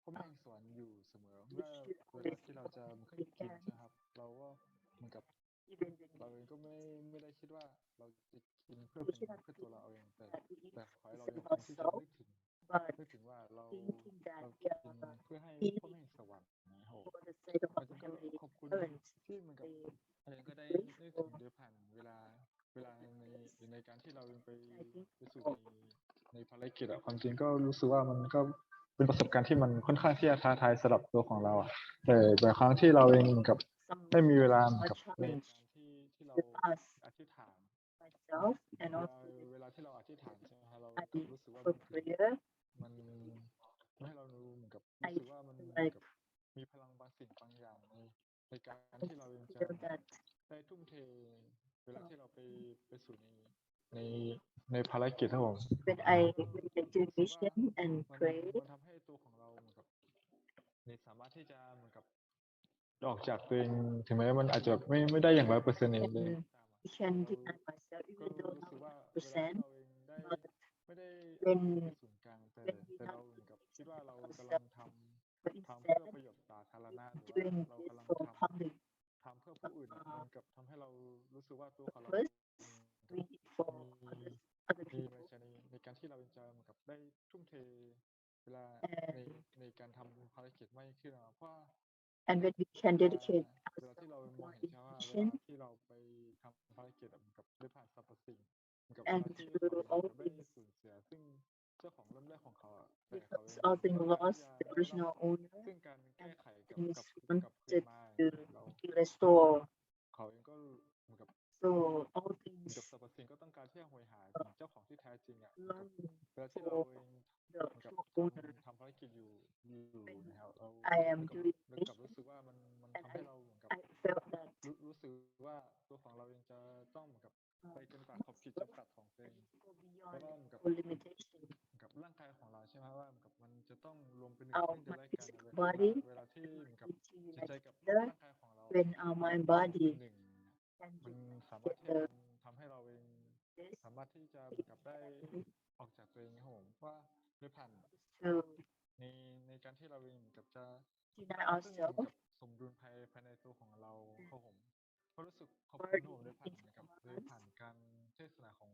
พ่อแม่สอนอยู่เสมอว่าเวลาที่เราจะเหมือนกับกินใช่ไหมครับ เราก็เหมือนกับ even when เราเองก็ไม่ได้คิดว่าเราจะกินเพื่อเป็นเพื่อตัวเราเองแต่ขอให้เรายังคงที่จะนึกถึงว่าเรา thinking that เรา we กิน are เพื่อให้พ่อแม่สวรรค์นะครับ for the sake of อา our จารย์ก็ heavenly ขอบคุณ parents. ที่เหมือนกับ They อาจารย์ก็ได้ grace นึกถึงโดยผ่านเวลาใน ในการที่เราไปสู่ในภารกิจอะความจริงก็รู้สึกว่ามันก็เป็นประสบการณ์ที่มันค่อนข้างที่จะท้าทายสำหรับตัวของเราอะแต่บางครั้งที่เราเองเหมือนกับไม่มีเวลาเหมือนกับในการที่เราอธิษฐาน myself and เวลาที่เราอธิษฐานใช่ไหมฮะเรา I รู้สึกว่า for prayer มันให้เรารู้เหมือนกับรู้สึกว่ามันเหมือนกับมีพลังบางสิ่งบางอย่างในการที่เราจะ feel that ได้ทุ่มเทเวลาที่เราไปสู่ในภารกิจครับผม when I do mission and มัน pray ทำให้ตัวของเราเหมือนกับสามารถที่จะเหมือนกับออกจากตัวเองถึงแม้มันอาจจะแบบไม่ได้อย่าง100%เองเลย I can deny myself ก็ even though รู้สึกว่า not เวลาที่ 100%, เราเองได้ but ไม่ได้ when เป็นศูนย์กลางแต่เราเหมือนกับคิดว่าเรากำลังทำเพื่อประโยชน์สาธารณะหรือว่า doing เรา this กำลัง for ท public ำเพื่อผู้อื่นอะมันกับทำให้เรารู้สึกว่าตัวของเรา purpose, doing it for other มี people, ในการที่เราจะเหมือนกับได้ทุ่มเทเวลา and ในการทำภารกิจมากขึ้นอะเพราะว่า and when we can dedicate เวลาที่เรามอง our เห็นแค่ว่าเว mission ลาที่เราไปทำภารกิจอะเหมือนกับได้ผ่านสรรพสิ่งเหมือนกับเว and ลาที่ through เขา all ได้ things, สูญเสียซึ่งเจ้าของเริ่มแรกของเขาอะแต่เขา because all things ต้องการที่ lost จะ the ได้รับ original owner ซึ่งการแก้ไขกับ things กลับคื wanted นมา to เรา be restored. เขาเองก็เหมือนกับ So all เหมือน things กับสรรพสิ่งก็ต้องการที่จะโหยหาถึงเจ้าของที่แท้จริงอ่ะเหมือนกับ longing เวลาที่เรา for เอง the เหมือนกับ true owner. ทำภารกิจอยู่นะครับเรา I am เหมือน doing กับ mission รู้สึกว่ามัน and ทำให้เราเหมือนกับ I felt that รู้สึกว่าตัวของเราเองจะต้องเหมือนกับไปจนกว่าขอบขีดจำกัดของตัวเอง go แล้ว beyond ก็เหมือนกับ our limitation. กับร่างกายของเราใช่ไหมว่าเหมือนกับมันจะต้องรวมเป็นหนึ่ง Our ซึ่งกันและกัน physical body เวลาที่เหมือนกับ need to จิต unite ใจกับ together ร่างกายของเรา when our mind เป็น body หนึ่ง can มัน do สามารถที่จะ together ทำให้เราเอง this สามารถที่จะเหมือนกับได้ออกจากตัวเองครับผมว่าโดยผ่าน to ในการที่เราเองเหมือนกับจะ deny ซึ่งเหมือน ourselves กับสมดุลภายในตัวของเราครับผมก็รู้สึกขอบคุณครับผมโดยผ่านเหมือนกับโดยผ่านการเทศนาของ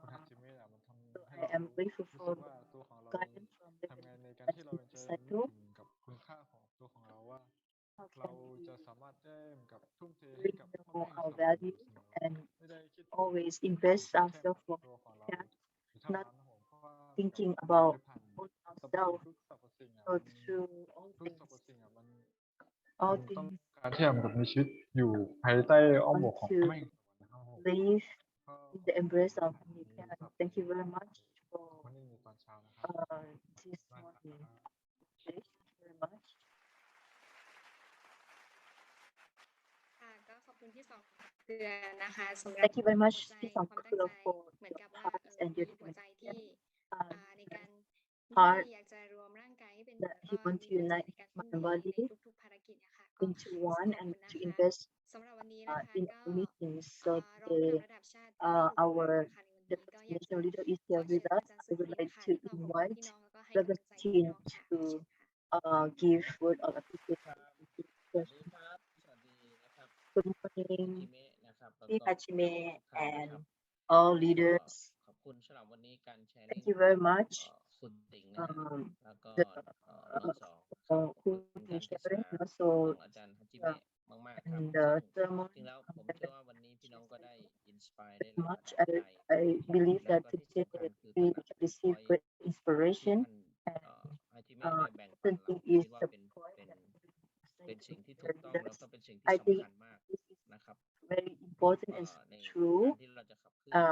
คุณฮัจิเมะอะมันทำให้ I เรา am grateful รู้สึ for กว่าตัวของเราเอง guidance from ทำ the ไงในการที่เราจะนึก cycle. ถึงกับคุณค่าของตัวของเราว่า How เรา can we จะสามารถได้เหมือนกับทุ่มเทให้ really กับพ่อ know แม่ our สนับสนุน values เสมอ and ไม่ได้คิด always invest แค่ ourselves for ตัวของเรา that, หรือเท่า not นั้นนะผมเพราะว่า thinking โด about ยผ่าน only สรรพสิ่ง ourselves. ทุกสรรพสิ่งอะ So through all ทุกสรรพ things, สิ่งอะมัน all ต้อง things การที่จะแบบมีชีวิตอยู่ภายใต้อ้อมอก want ของ to พ่อแม่แห่งสวรรค์นะครับผม live ก็ in the embrace of ขอบคุณ Omnipotent. สำหรับ Thank you very much for วันนี้ในตอนเช้านะครับ this มาก morning. ครับ Thank you very much. ค่ะก็ขอบคุณที่สองเดือนนะคะสำหรับ Thank you very much หัวใจ ที่สอง ความ เครือ ตั้งใจ for เหมือนกับว่า hearts and มี your หัวใจที่ uh, ในการ heart ที่อยากจะรวมร่างกายให้เป็น that แล้ว he ก็ wants มี to หัวใจ unite ในการ my ทุ่มเท body ในทุกๆภารกิจนะคะก็ into ขอบ one คุ and ณ to นะคะ invest สำหรับวันนี้นะคะ in ก็ our meetings. รอง So ผู้นำ today, ระดับชาติที่อยู่กับเรา our นะคะในวันนี้ก็อยากจะ national leader is ขอ here เชิ with ญอา us. จารย์ I สุ would ริน like ค่ะ to ที่มาอบรม invite พี่น้องแล้วก็ให้กำลังใจพี่ Brother น้อง Chin ค่ะขอเชิญค่ะ to give word of appreciation. สวัสดีครับ สวัสดีนะครับ Good ฮา morning, จิเมะนะครับ แล้ว Dear ก็ Hachime ทุกท่านนะ and ครับ all ก็ leaders. ขอบคุณสำหรับวันนี้การแชร์ Thank ลิง you ก์ very กับ much คุณติ๋งนะฮะ แล้วก็ the น้องสองนะครับ ขอบ who คุณ been การเทศ sharing นา and ขอ also งอาจารย์ฮาจิเมะมาก ๆ ครับ and ซึ่ the ง sermon จริงแล้ว from ผม Brother เชื่อว่าวันนี้พี่น้องก็ได้อินสปายได้แรงบัน much. ดาลใจ I believe แล้ว that ก็ที่ today สำคัญคือต we ระหนัก shall ถึง receive point great ที่ inspiration ท่าน and ฮาจิเมะได้แบ่งปัน something เรา is คิดว่า the เป็น point เป็น that เป็น we สิ่ง say ที่ to ถู the กต้อง leaders. แล้วก็เป็นสิ่งที่ I สำ think คัญมาก this is นะครับ very important and ใน true การที่เราจะขับเคลื่อน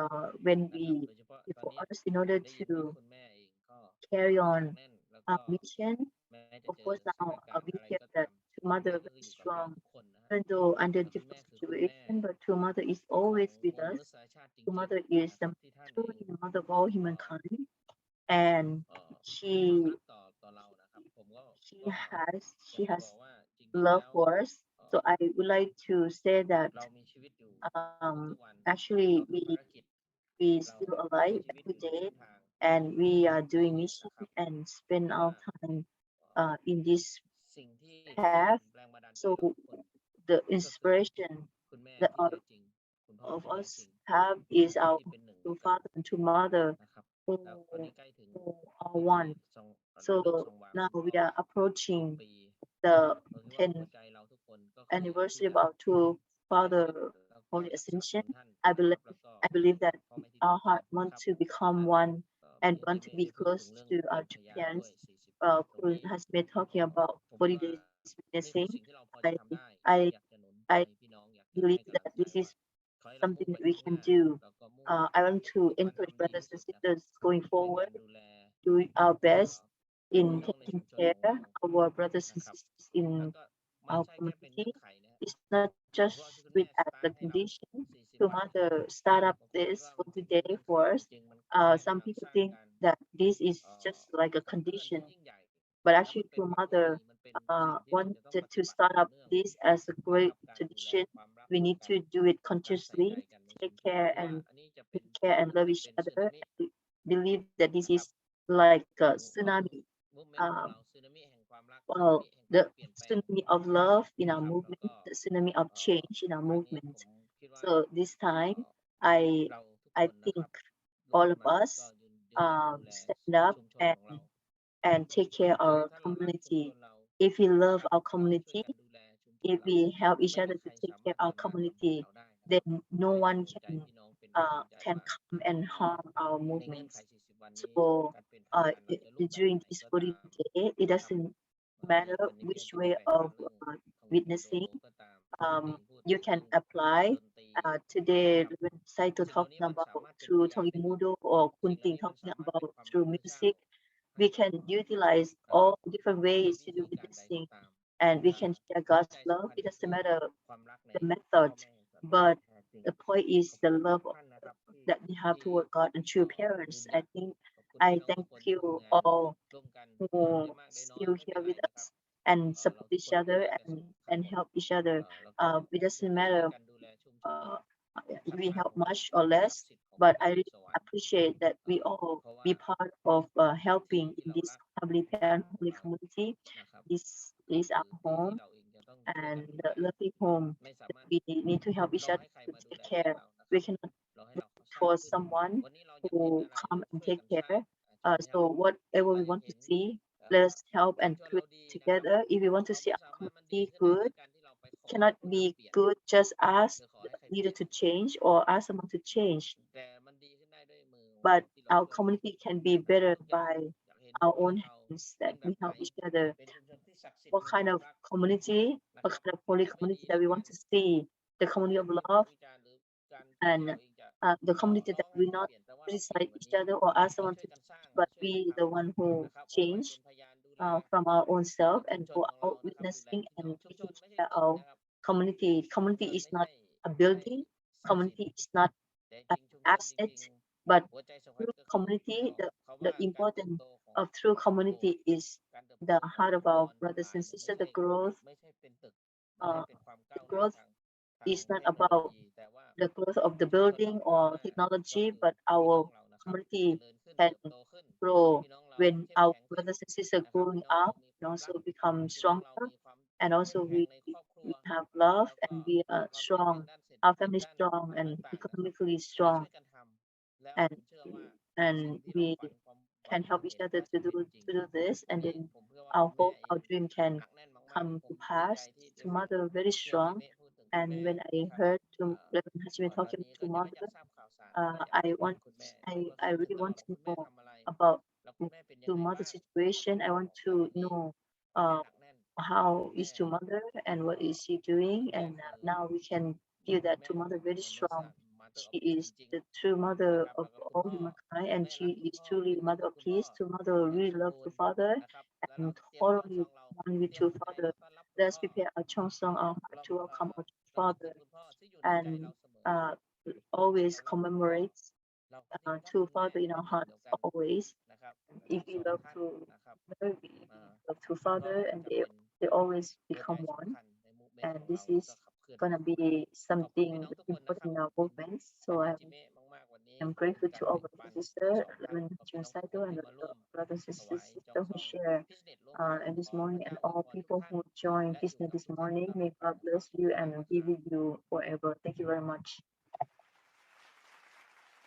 when นะครับ we โดยเฉพาะตอน for เนี้ย us in order ได้ยินว่า to คุณแม่เองก็ carry หนั on กแน่น แล้วก็ our mission. แม้จะ Of เจอ course, สถาน now การณ์ we อะไร hear ก็ that ตาม to คุณ mother แม่ก็ very คืออยู่กับเรา strong, ทุกคนนะฮะ even though under แต่คุณแม่ difficult คือคุณแม่ situation, but true mother is ของ always with มวล us. มนุษยชาติจ True ริง mother ๆ is นะครั the บ ที่ท่านเอง truly the mother of all เอ่อ humankind, and มีความรั she กต่อเรานะครับ ผมก็ she ก็ has อยาก she จะ has บอกว่าจริงๆ love แล้ว for us. เอ่ So อ I would like to say that เรามีชีวิตอยู่ทุกๆวัน actually เราทำภารกิจ we เรา still ใช้ alive ชีวิต every อยู่ใน day, เส้นทาง and we are doing นี้ mission นะครับ and spend ว่า our time เอ่อ in this สิ่งที่เป็น path. แรงบันดาลใจ So ของทุกคน the ก็คือ inspiration คุณแม่ that ที่ all แท้จริง คุณพ่อ of ที่แท้ us จริง have นะ is ครับ our ที่เป็นหนึ่ง true กับ father and true mother นะครับ who แล้วตอนนี้ใกล้ถึง who are พิธี one. ทรงเลิก So ทรงวาง now คุณ we พ่อ are approaching ปี the ผมคิดว่า 10th หัวใจเราทุกคนก็คือที่ anniversary จะ of our true ใช้ชี father วิตแล้วก็ Holy จะสนับสนุ Ascension. นท่าน I นะครับ believe แล้วก็ I believe that พ่อแม่ our heart want to become one and want to be close to our two parents. Kun Hasmit talking about 40 days witnessing. I I I believe that this is something that we can do. I want to encourage brothers and sisters going forward, do our best in taking care of our brothers and sisters in our community. It's not just with as the condition to mother start up this for today for us. Some people think that this is just like a condition, but actually to mother wanted to start up this as a great tradition. We need to do it consciously, take care and love each other. And believe that this is like a tsunami. Um, well, the tsunami of love in our movement, the tsunami of change in our movement. So this time, I I think all of us stand up and take care of our community. If we love our community, if we help each other to take care of our community, then no one can come and harm our movements. So during this 40 day, it doesn't matter which way of witnessing. You can apply. Today, when Saito talking about through Tongimudo or Kunting talking about through music, we can utilize all different ways to do witnessing, and we can share God's love. It doesn't matter the method, but the point is the love that we have toward God and true parents. I thank you all who still here with us and support each other and help each other. It doesn't matter we help much or less, but I really appreciate that we all be part of helping in this family parent family community. This is our home and the loving home that we need to help each other to take care. We cannot wait for someone who come and take care. So whatever we want to see, let us help and create together. If we want to see our community good, it cannot be good just ask the leader to change or ask someone to change. But our community can be better by our own hands that we help each other. What kind of community, what kind of holy community that we want to see? The community of love and the community that we not criticize each other or ask someone to change, but be the one who change from our own self and go out witnessing and taking care of community. Community is not a building. Community is not an asset, but through community, the importance of true community is the heart of our brothers and sisters. The growth is not about the growth of the building or technology, but our community can grow when our brothers and sisters growing up and also become stronger, and also we have love and we are strong, our family is strong and economically strong, and we can help each other to do this, and then our hope, our dream can come to pass. To mother very strong, and when I heard to Reverend Hashimi talking to mother, I really want to know about to mother situation. I want to know uh, how is to mother and what is she doing, and now we can feel that to mother very strong. She is the true mother of all humankind, and she is truly the mother of peace. To mother really love to father and totally one with to father. Let's prepare our Cheongsong, our heart to welcome our father, and uh, always commemorates to father in our hearts always. If we love to mother, we love to father, and they always become one. And this is gonna be something important in our movements. So I'm grateful to all brothers and sisters, Reverend Jun Saito and the brothers and sisters who share and this morning, and all people who joined business this morning. May God bless you and be with you forever. Thank you very much.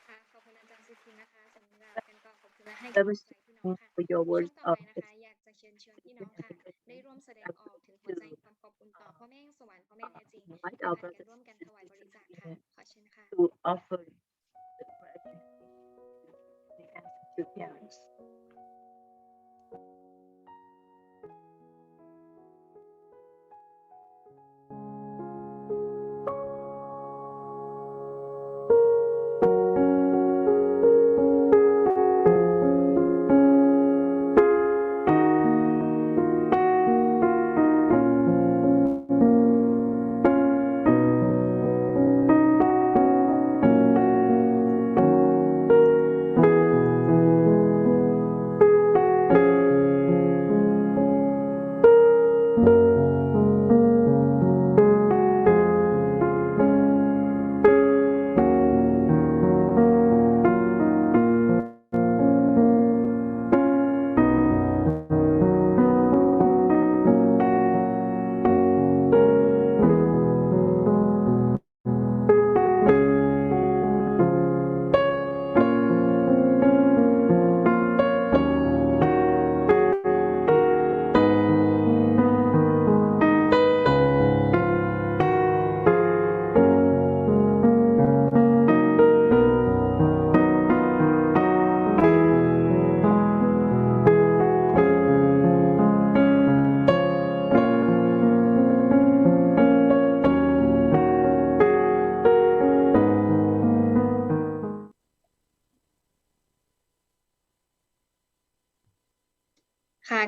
ค่ะขอบคุณอาจารย์สุทินนะคะสำหรับการกล่าวขอบคุณและให้ That กำลั was งใจพี่น้องค่ะ for your ช่ว words งต่อ of ไปนะคะอยากจะเชิญชวนพี่น้องค่ะได้ร่วมแสดงออกถึงหัวใจความขอบคุณต่อพ่อแม่แห่งสวรรค์พ่อแม่แท้จริง invite และ our การ brothers ร่วมกันถวายบริจาคค่ะขอเชิญค่ะ to offer the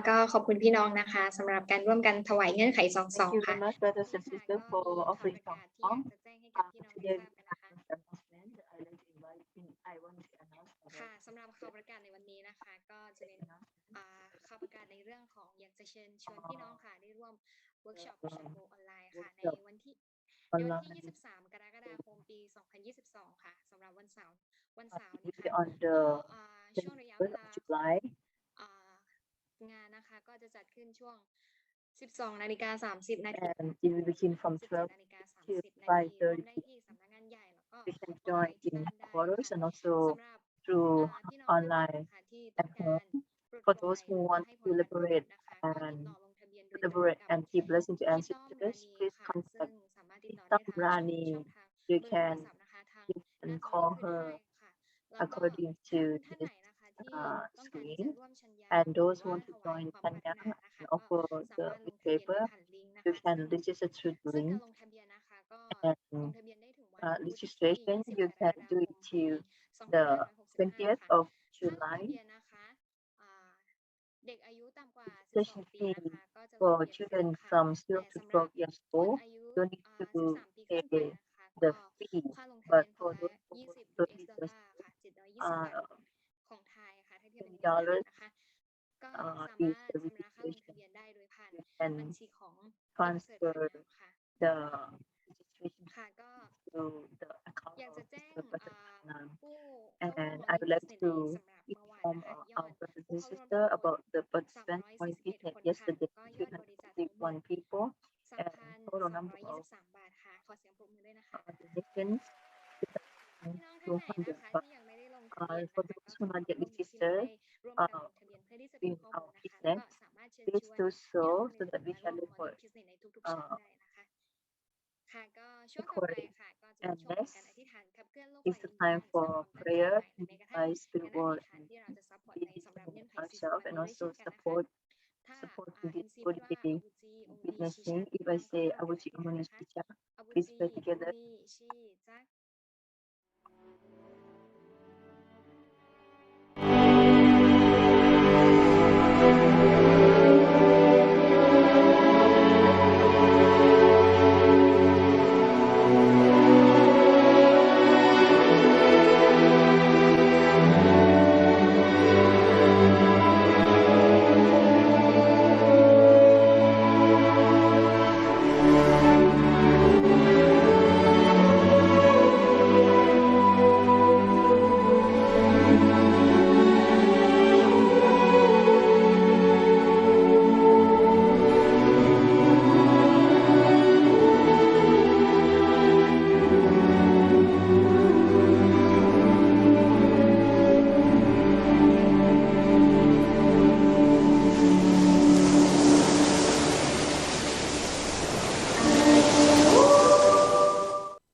ก็ขอบคุณพี่น้องนะคะสำหรับการร่วมกันถวายเงื่อนไข2 Thank you ค่ะ very much, brothers and sisters, for offering some song. Today we have an announcement. I want to announce ค่ะ about สำหรับข่าวประกาศในวันนี้นะคะ ก็จะเป็นข่าวประกาศในเรื่องของอยากจะเชิญชวนพี่น้องค่ะได้ร่วมเวิร์กช็อปชันโบออนไลน์ค่ะในวันที่ online. 23 กรกฎาคม ปี 2022 ค่ะสำหรับวันเสาร์ It นี้ will be ค่ะ on ก็ the ช่วงระยะเว 23rd ลา of July. งานนะคะก็จะจัดขึ้นช่วง 12:30 น. And it will begin from 12 17:30 to น. ร่วม 5:30 ได้ที่สำนักงานใหญ่แล้วก็ We can ออนไล join น์ที่ in บ้านได้ quarters ค่ะ and also สำหรับ through พี่น้องท่านใด online นะคะที่ต้อ at งการ home. ปลดป For ล่อย those who หรือว่า want ให้ to พรจากพระบุต liberate รนะคะก็ติด and ต่อลงทะเบียนโดยตรง liberate กับ and give blessing to พี่ต้อม ancestors, ราณี please ค่ะ ซึ่ง contact สามารถติดต่อได้ Tom ทางช่อง Rani. ทาง You เบอร์โทร can ศัพท์นะคะทาง you หน้า can จอ call ที่ขึ้น her ให้ค่ะ แล้วก็ according ท่าน to ท่านไหน this นะคะที่ต้องการที่จะ screen. ร่วมชัญญา And หรือ those who ว่า want ถ to วาย join ความปรารถ Tanya นานะคะ and ก็ offer สา the มารถลง with ทะเบียนได้ paper, ผ่านลิงก์นะ you คะ can ซึ่ง register through the ซึ่งการ link. ลงทะเบียนนะคะก็ And ลงทะเบียนได้ถึงวันพุธที่ registration, 20 you กร can กฎา do ค it ม ปี till 2565 the นะ 20th คะ of ค่าลงทะ July. เบียนนะคะเด็กอายุต่ำกว่า Registration 12 ปี fee นะคะก็จะลง for ทะเบียนฟรี children ค่ะ from 0 แต่ to สำหรับ 12 years คน old, อายุ you need to 13 ปีขึ้นไป pay นะคะก็ the fee. ค่าลงทะ But เบียนคน for ละ those 20 30 US ดอล years ลาร์ค่ะ 720 บาท ของไทยค่ะถ้าเทียบเป็นเงินบาท $20 นะคะ ก็สา is มารถ the ชำระค่าลงทะ registration. เบียนได้โดยผ่าน You บัญ can ชีของพี่ประเสริฐ transfer ขันน้ำค่ะ the registration ค่ะก็ to the account อยาก of จะแจ้ง Mr. Patrick Nam. ผู้เข้าร่วม And I would Morning like Business to Day สำหรับเมื่อวาน inform นะคะยอ our ด brothers ผู้ and เข้าร่วม sisters ทั้งหมด about the participants on 341 business คนค่ะ yesterday, ก็ยอดบริจาคทั้งหมด 261 people, and total number of 3,223 บาทค่ะ ขอเสียงปรบมือด้วยนะคะ donations พี่น้องท่านไหนนะคะ 200 ที่ยังไม่ได้ลงทะเบียน for นะคะ those ก็ who ขอ not ความ yet ร่วมมือพี่น้อง registered ได้ร่วมกันลงทะเบียนเพื่อที่จะมี in ข้อมู our ลนะคะ แล้วก็ business, สามารถเชิญ please ชวน do พี่ so น้องคน so that we อื่นๆมา can ร่วม report. Morning Business ในทุกๆชั้นได้นะคะ ค่ะก็ช่วงต่อไป recording. ค่ะก็จะเป็น And ช่วงของ next การอธิษฐานขับเคลื่อนโลก is ฝ่าย the วิญญาณ time สร้าง for ความตั้งใจ prayer ใหม่และแม้กระทั่ง by spirit การอ world ธิษฐาน and ที่เราจะซัพพอร์ตในสำหรับเงื่อนไข ourselves 40 วัน and นี้ด้วย also เช่นกันนะคะ support ถ้า supporting เห็ this นซีพู good ดว่า day อาวุจีองลี business ชิชา name. พี่ If น้ I องก็ say ร่วมกันอ Awuchi ธิษฐานนะคะ Amunisticha, อาวุ please จี pray อง together. ลีชิจัก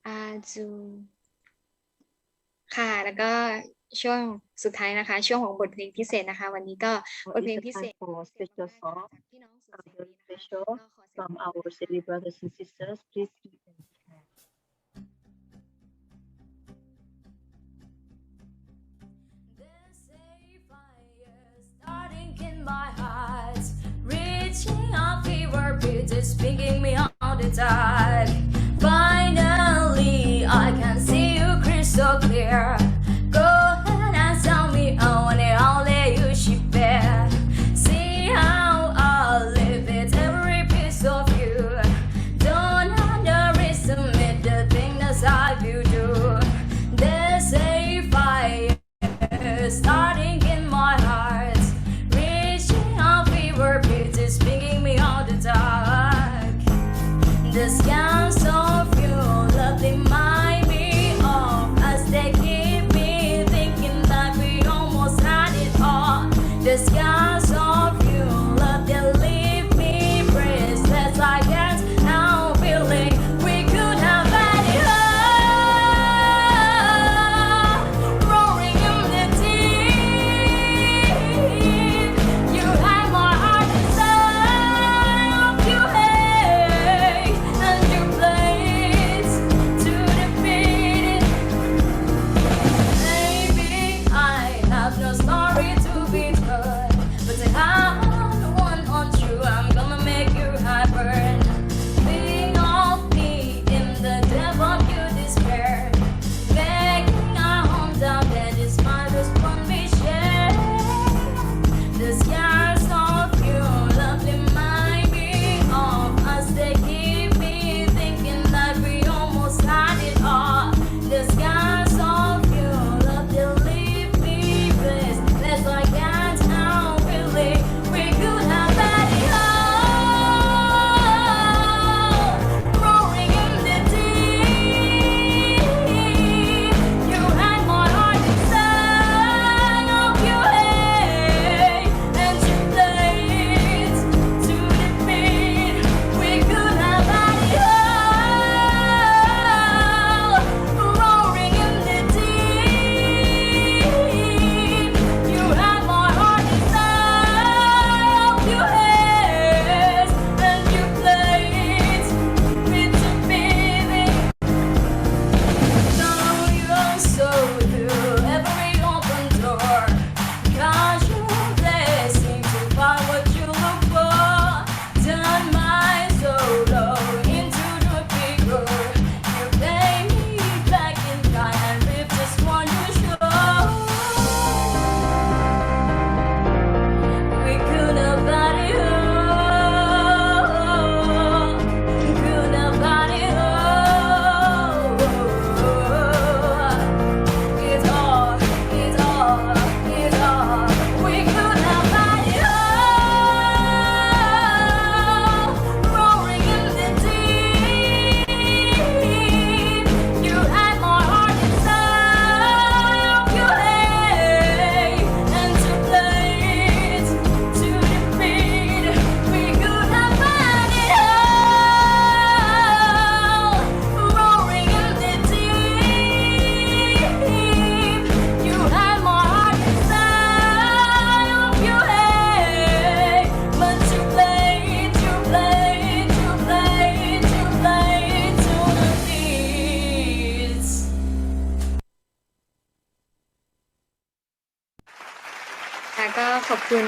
อาจูค่ะ แล้วก็ช่วงสุดท้ายนะคะ ช่วงของบทเพลงพิเศษนะคะ วันนี้ก็บท It's เพลง the พิเศ time ษ for พิเศษ special มากๆค่ะ song, จากพี่น้องสุดเส very รีนะคะ special ก็ขอเสียง from ปรบมือ our ด้วย Seri นะคะ brothers and sisters. Please give them a hand. There's a fire starting in my heart, reaching a fever pitch, it's picking me on the dark. Finally, I can see you crystal clear. Go ahead and tell me I want it all that you should bear. See how I live it, every piece of you. Don't underestimate the things that you do. There's a fire starting in my heart, reaching a fever pitch, it's picking me on the dark. The scans of your love, they might be off as they keep me thinking that we almost had it all. The scans of your love, they leave me breathless. I can't help feeling we could have had it all. Roaring in the deep, you had my heart inside of your head, and you ขอบคุณ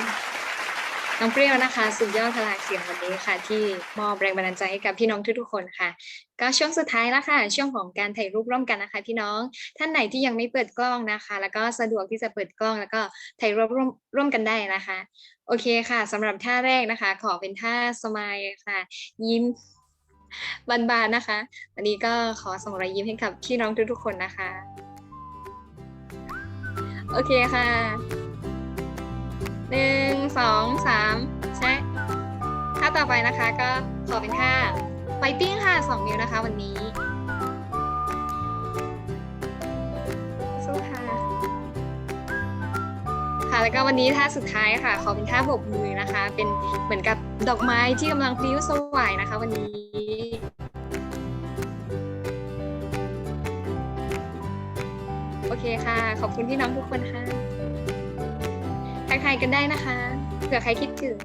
น้องเปรี้ยวนะคะ สุดยอดพลังเสียงวันนี้ค่ะ ที่มอบแรงบันดาลใจให้กับพี่น้องทุกๆคนค่ะ ก็ช่วงสุดท้ายแล้วค่ะ ช่วงของการถ่ายรูปร่วมกันนะคะ พี่น้องท่านไหนที่ยังไม่เปิดกล้องนะคะ แล้วก็สะดวกที่จะเปิดกล้องแล้วก็ถ่ายรูปร่วมกันได้นะคะ โอเคค่ะสำหรับท่าแรกนะคะ ขอเป็นท่าสมายค่ะ ยิ้มบานๆนะคะ วันนี้ก็ขอส่งรอยยิ้มให้กับพี่น้องทุกๆคนนะคะ โอเคค่ะ 1 2 3 แชะท่าต่อไปนะคะ ก็ขอเป็นท่าไฟติ้งค่ะ 2 นิ้วนะคะ วันนี้สู้ค่ะ ค่ะ แล้วก็วันนี้ท่าสุดท้ายค่ะ ขอเป็นท่าโบกมือนะคะ เป็นเหมือนกับดอกไม้ที่กำลังพลิ้วสวายนะคะ วันนี้ โอเคค่ะ ขอบคุณพี่น้องทุกคนค่ะทักทายกันได้นะคะ เผื่อใครคิดถึง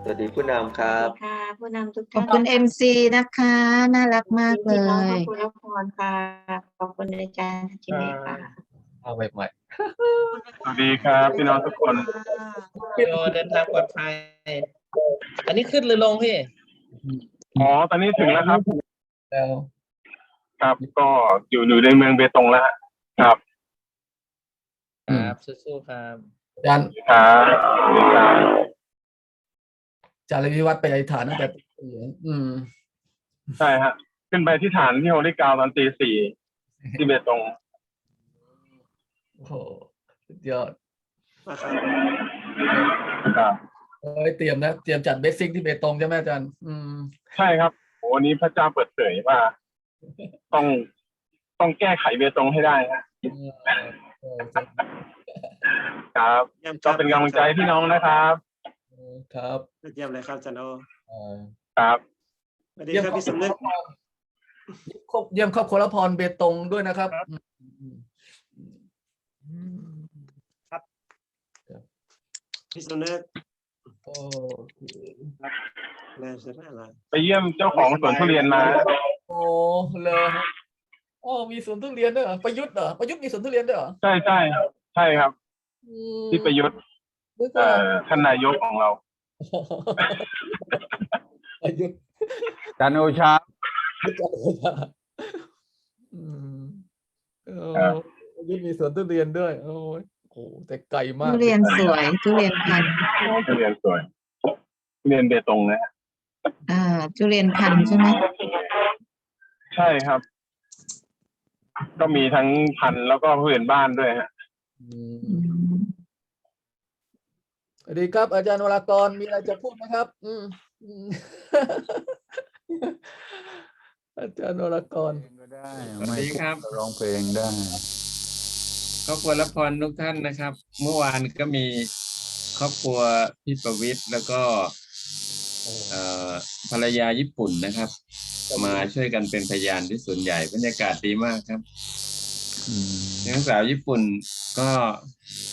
สวัสดีผู้นำครับ ค่ะผู้นำทุก ขอ ท่า บ น คุณ MC นะคะ น่ารักมากเล พี่น้องขอบ ย คุณรับพรค่ะ ขอบคุณอาจารย์จิมมี่ค่ะ เอาใหม่ สวัสดีครับพี่น้องทุกคน ๆพี่โอเดินทางปลอดภัย อันนี้ขึ้นหรือลงพี่ อ๋อตอนนี้ถึงแล้วครับ แล้ว ครับก็อยู่ในเมืองเบตงแล้วฮะครับ ครับสู้ๆครับ อาจารย์ ครับครับ อาจารย์เลยวิวัฒน์ไปอธิษฐานตั้งแต่ตีสี่ ใช่ฮะขึ้นไปที่ฐานที่โฮลิกาวตอนตี 4ที่เบตง โอ้โหสุดยอด ครับ เอ้ยเตรียมนะเตรียมจัดเบสซิ่งที่เบตงใช่ไหมอาจารย์ใช่ครับโหวันนี้พระเจ้าเปิดเผยว่า ต้องแก้ไขเบตงให้ได้ฮะครับก็เป็นกำลังใจให้พี่น้องนะครับ ครับ เยี่ยมเลยครับจันโอ ครับ สวัสดีครับพี่สำนึก เยี่ยมครอบครัวละพรเบตงด้วยนะครับ พี่สำนึก โอ้ แรงเสียอะไร ไปเยี่ยมเจ้าของสวนทุเรียนมา โหเลยอ๋อมีสวนทุเรียนด้วยเหรอประยุทธ์เหรอประยุทธ์มีสวนทุเรียนด้วยเหรอ ใช่ครับที่ประยุทธ์ท่านนายกของเรา ประยุทธ์ จันโอชา ประยุทธ์ประยุทธ์มีสวนทุเรียนด้วยโอ้ยโหแต่ไกลมาก ทุเรียนสวย ทุเรียนพันธุ์ ทุเรียนสวยทุเรียนเบตงนะฮะ ทุเรียนพันธุ์ใช่ไหม ใช่ครับ ก็มีทั้งพันธุ์แล้วก็ทุเรียนบ้านด้วยฮะ สวัสดีครับ อาจารย์วรากรมีอะไรจะพูดไหมครับ อาจารย์วรากร สวัสดีครับร้องเพลงได้ ครอบครัวละพรทุกท่านนะครับ เมื่อวานก็มีครอบครัวพี่ประวิตรแล้วก็ภรรยาญี่ปุ่นนะครับ มาช่วยกันเป็นพยานที่ศูนย์ใหญ่บรรยากาศดีมากครับนักสาวญี่ปุ่นก็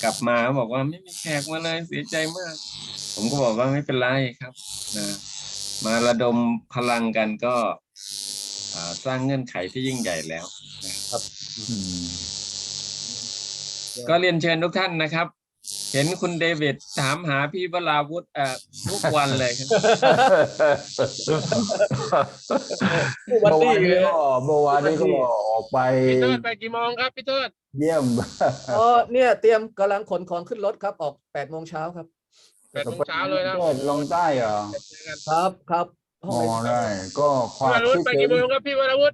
กลับมาบอกว่าไม่มีแขกมาเลยเสียใจมาก ผมก็บอกว่าไม่เป็นไรครับนะมาระดมพลังกันก็สร้างเงื่อนไขที่ยิ่งใหญ่แล้วนะครับก็เรียนเชิญทุกท่านนะครับ เห็นคุณเดวิดถามหาพี่วราวุธทุกวันเลยครับ เมื่อวานนี้ก็ออกไป พี่เทิดไปกี่โมงครับพี่เทิด เยี่ยม อ๋อเนี่ยเตรียมกำลังขนของขึ้นรถครับออก8 โมงเช้าครับ 8 โมงเช้าเลยนะ ลงใต้เหรอ ครับ อ๋อได้ก็ความ วราวุธไปกี่โมงครับพี่วราวุธ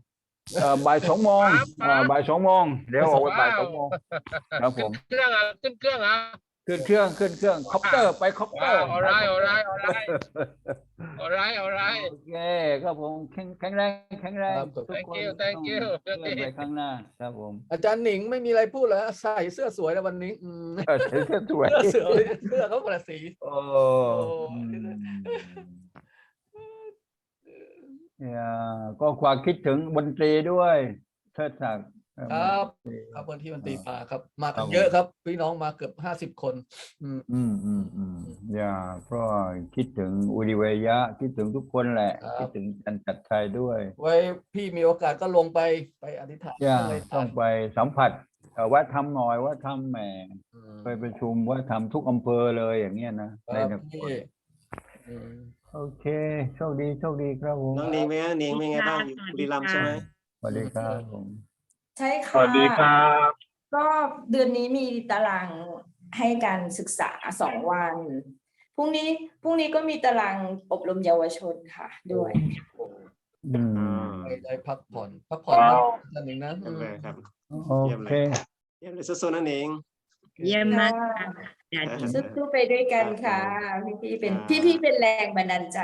บ่าย 2 โมงบ่าย 2 โมงเดี๋ยวออกไปบ่าย 2 โมงครับผม ขึ้นเครื่องขึ้นเครื่องขึ้นเครื่องคอปเตอร์ไปคอปเตอร์ all right โอเคครับผมแข็งแรงทุกคน thank you เดินไปข้างหน้าครับผม อาจารย์หนิงไม่มีอะไรพูดเหรอใส่เสื้อสวยแล้ววันนี้ใส่เสื้อสวย เสื้อเขาคนละสีก็ความคิดถึงดนตรีด้วยเทิดศักดิ์ ครับวันที่มันตีป่าครับมากันเยอะครับพี่น้องมาเกือบ50 คนเพราะคิดถึงอุริเวยะคิดถึงทุกคนแหละคิดถึงจันจัดชัยด้วยไว้พี่มีโอกาสก็ลงไปอธิษฐานต้องไปสัมผัสวัดธรรมหน่อยวัดธรรมแหม ไปประชุมว่าทำทุกอำเภอเลยอย่างเงี้ยนะ ค ใน รับ นค พี่ ร อืม โอเคโชคดีครับผม น้องเนงเป็นไงเนงเป็นไงบ้างอยู่บุรีรัมย์ใช่ไหม สวัสดีครับผม ใช่ สวัสดีค ค่ะ รับ ก็เดือนนี้มีตารางให้การศึกษา2 วัน พรุ่งนี้ก็มีตารางอบรมเยาวชนค่ะด้วย อืม ได้พักผ่อนมากนั่นเองนะ เยี่ยมเลยครับ โอ เยี่ยม เค เลยเยี่ยมเลยสู้ๆนั่นเอง เยี่ยมมากค่ะอาจารย์ สู้ๆไปด้วยกันค่ะ พี่ๆเป็นแรงบันดาลใจ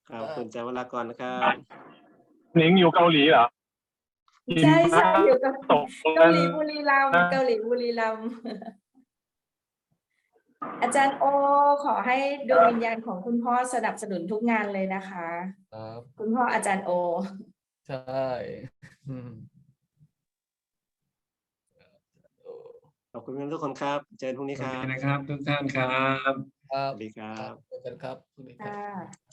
ครับคุณจาวรากรนะครับ หนิงอยู่เกาหลีเหรอ ใช่อยู่กับ ตก เกาหลีบุรีรัมย์อาจารย์โอขอให้ดวงวิญญาณของคุณพ่อสนับสนุนทุกงานเลยนะคะ ครับ คุณพ่ออาจารย์โอ ใช่อืม ขอบคุณทุกคนครับ เจอกันพรุ่งนี้ โอ ครั เค บ นะครับ ทุกท่านครับ ครั ส บ วัสดีครับ เจอกันครับพรุ่งนี้ครับ ค่ะ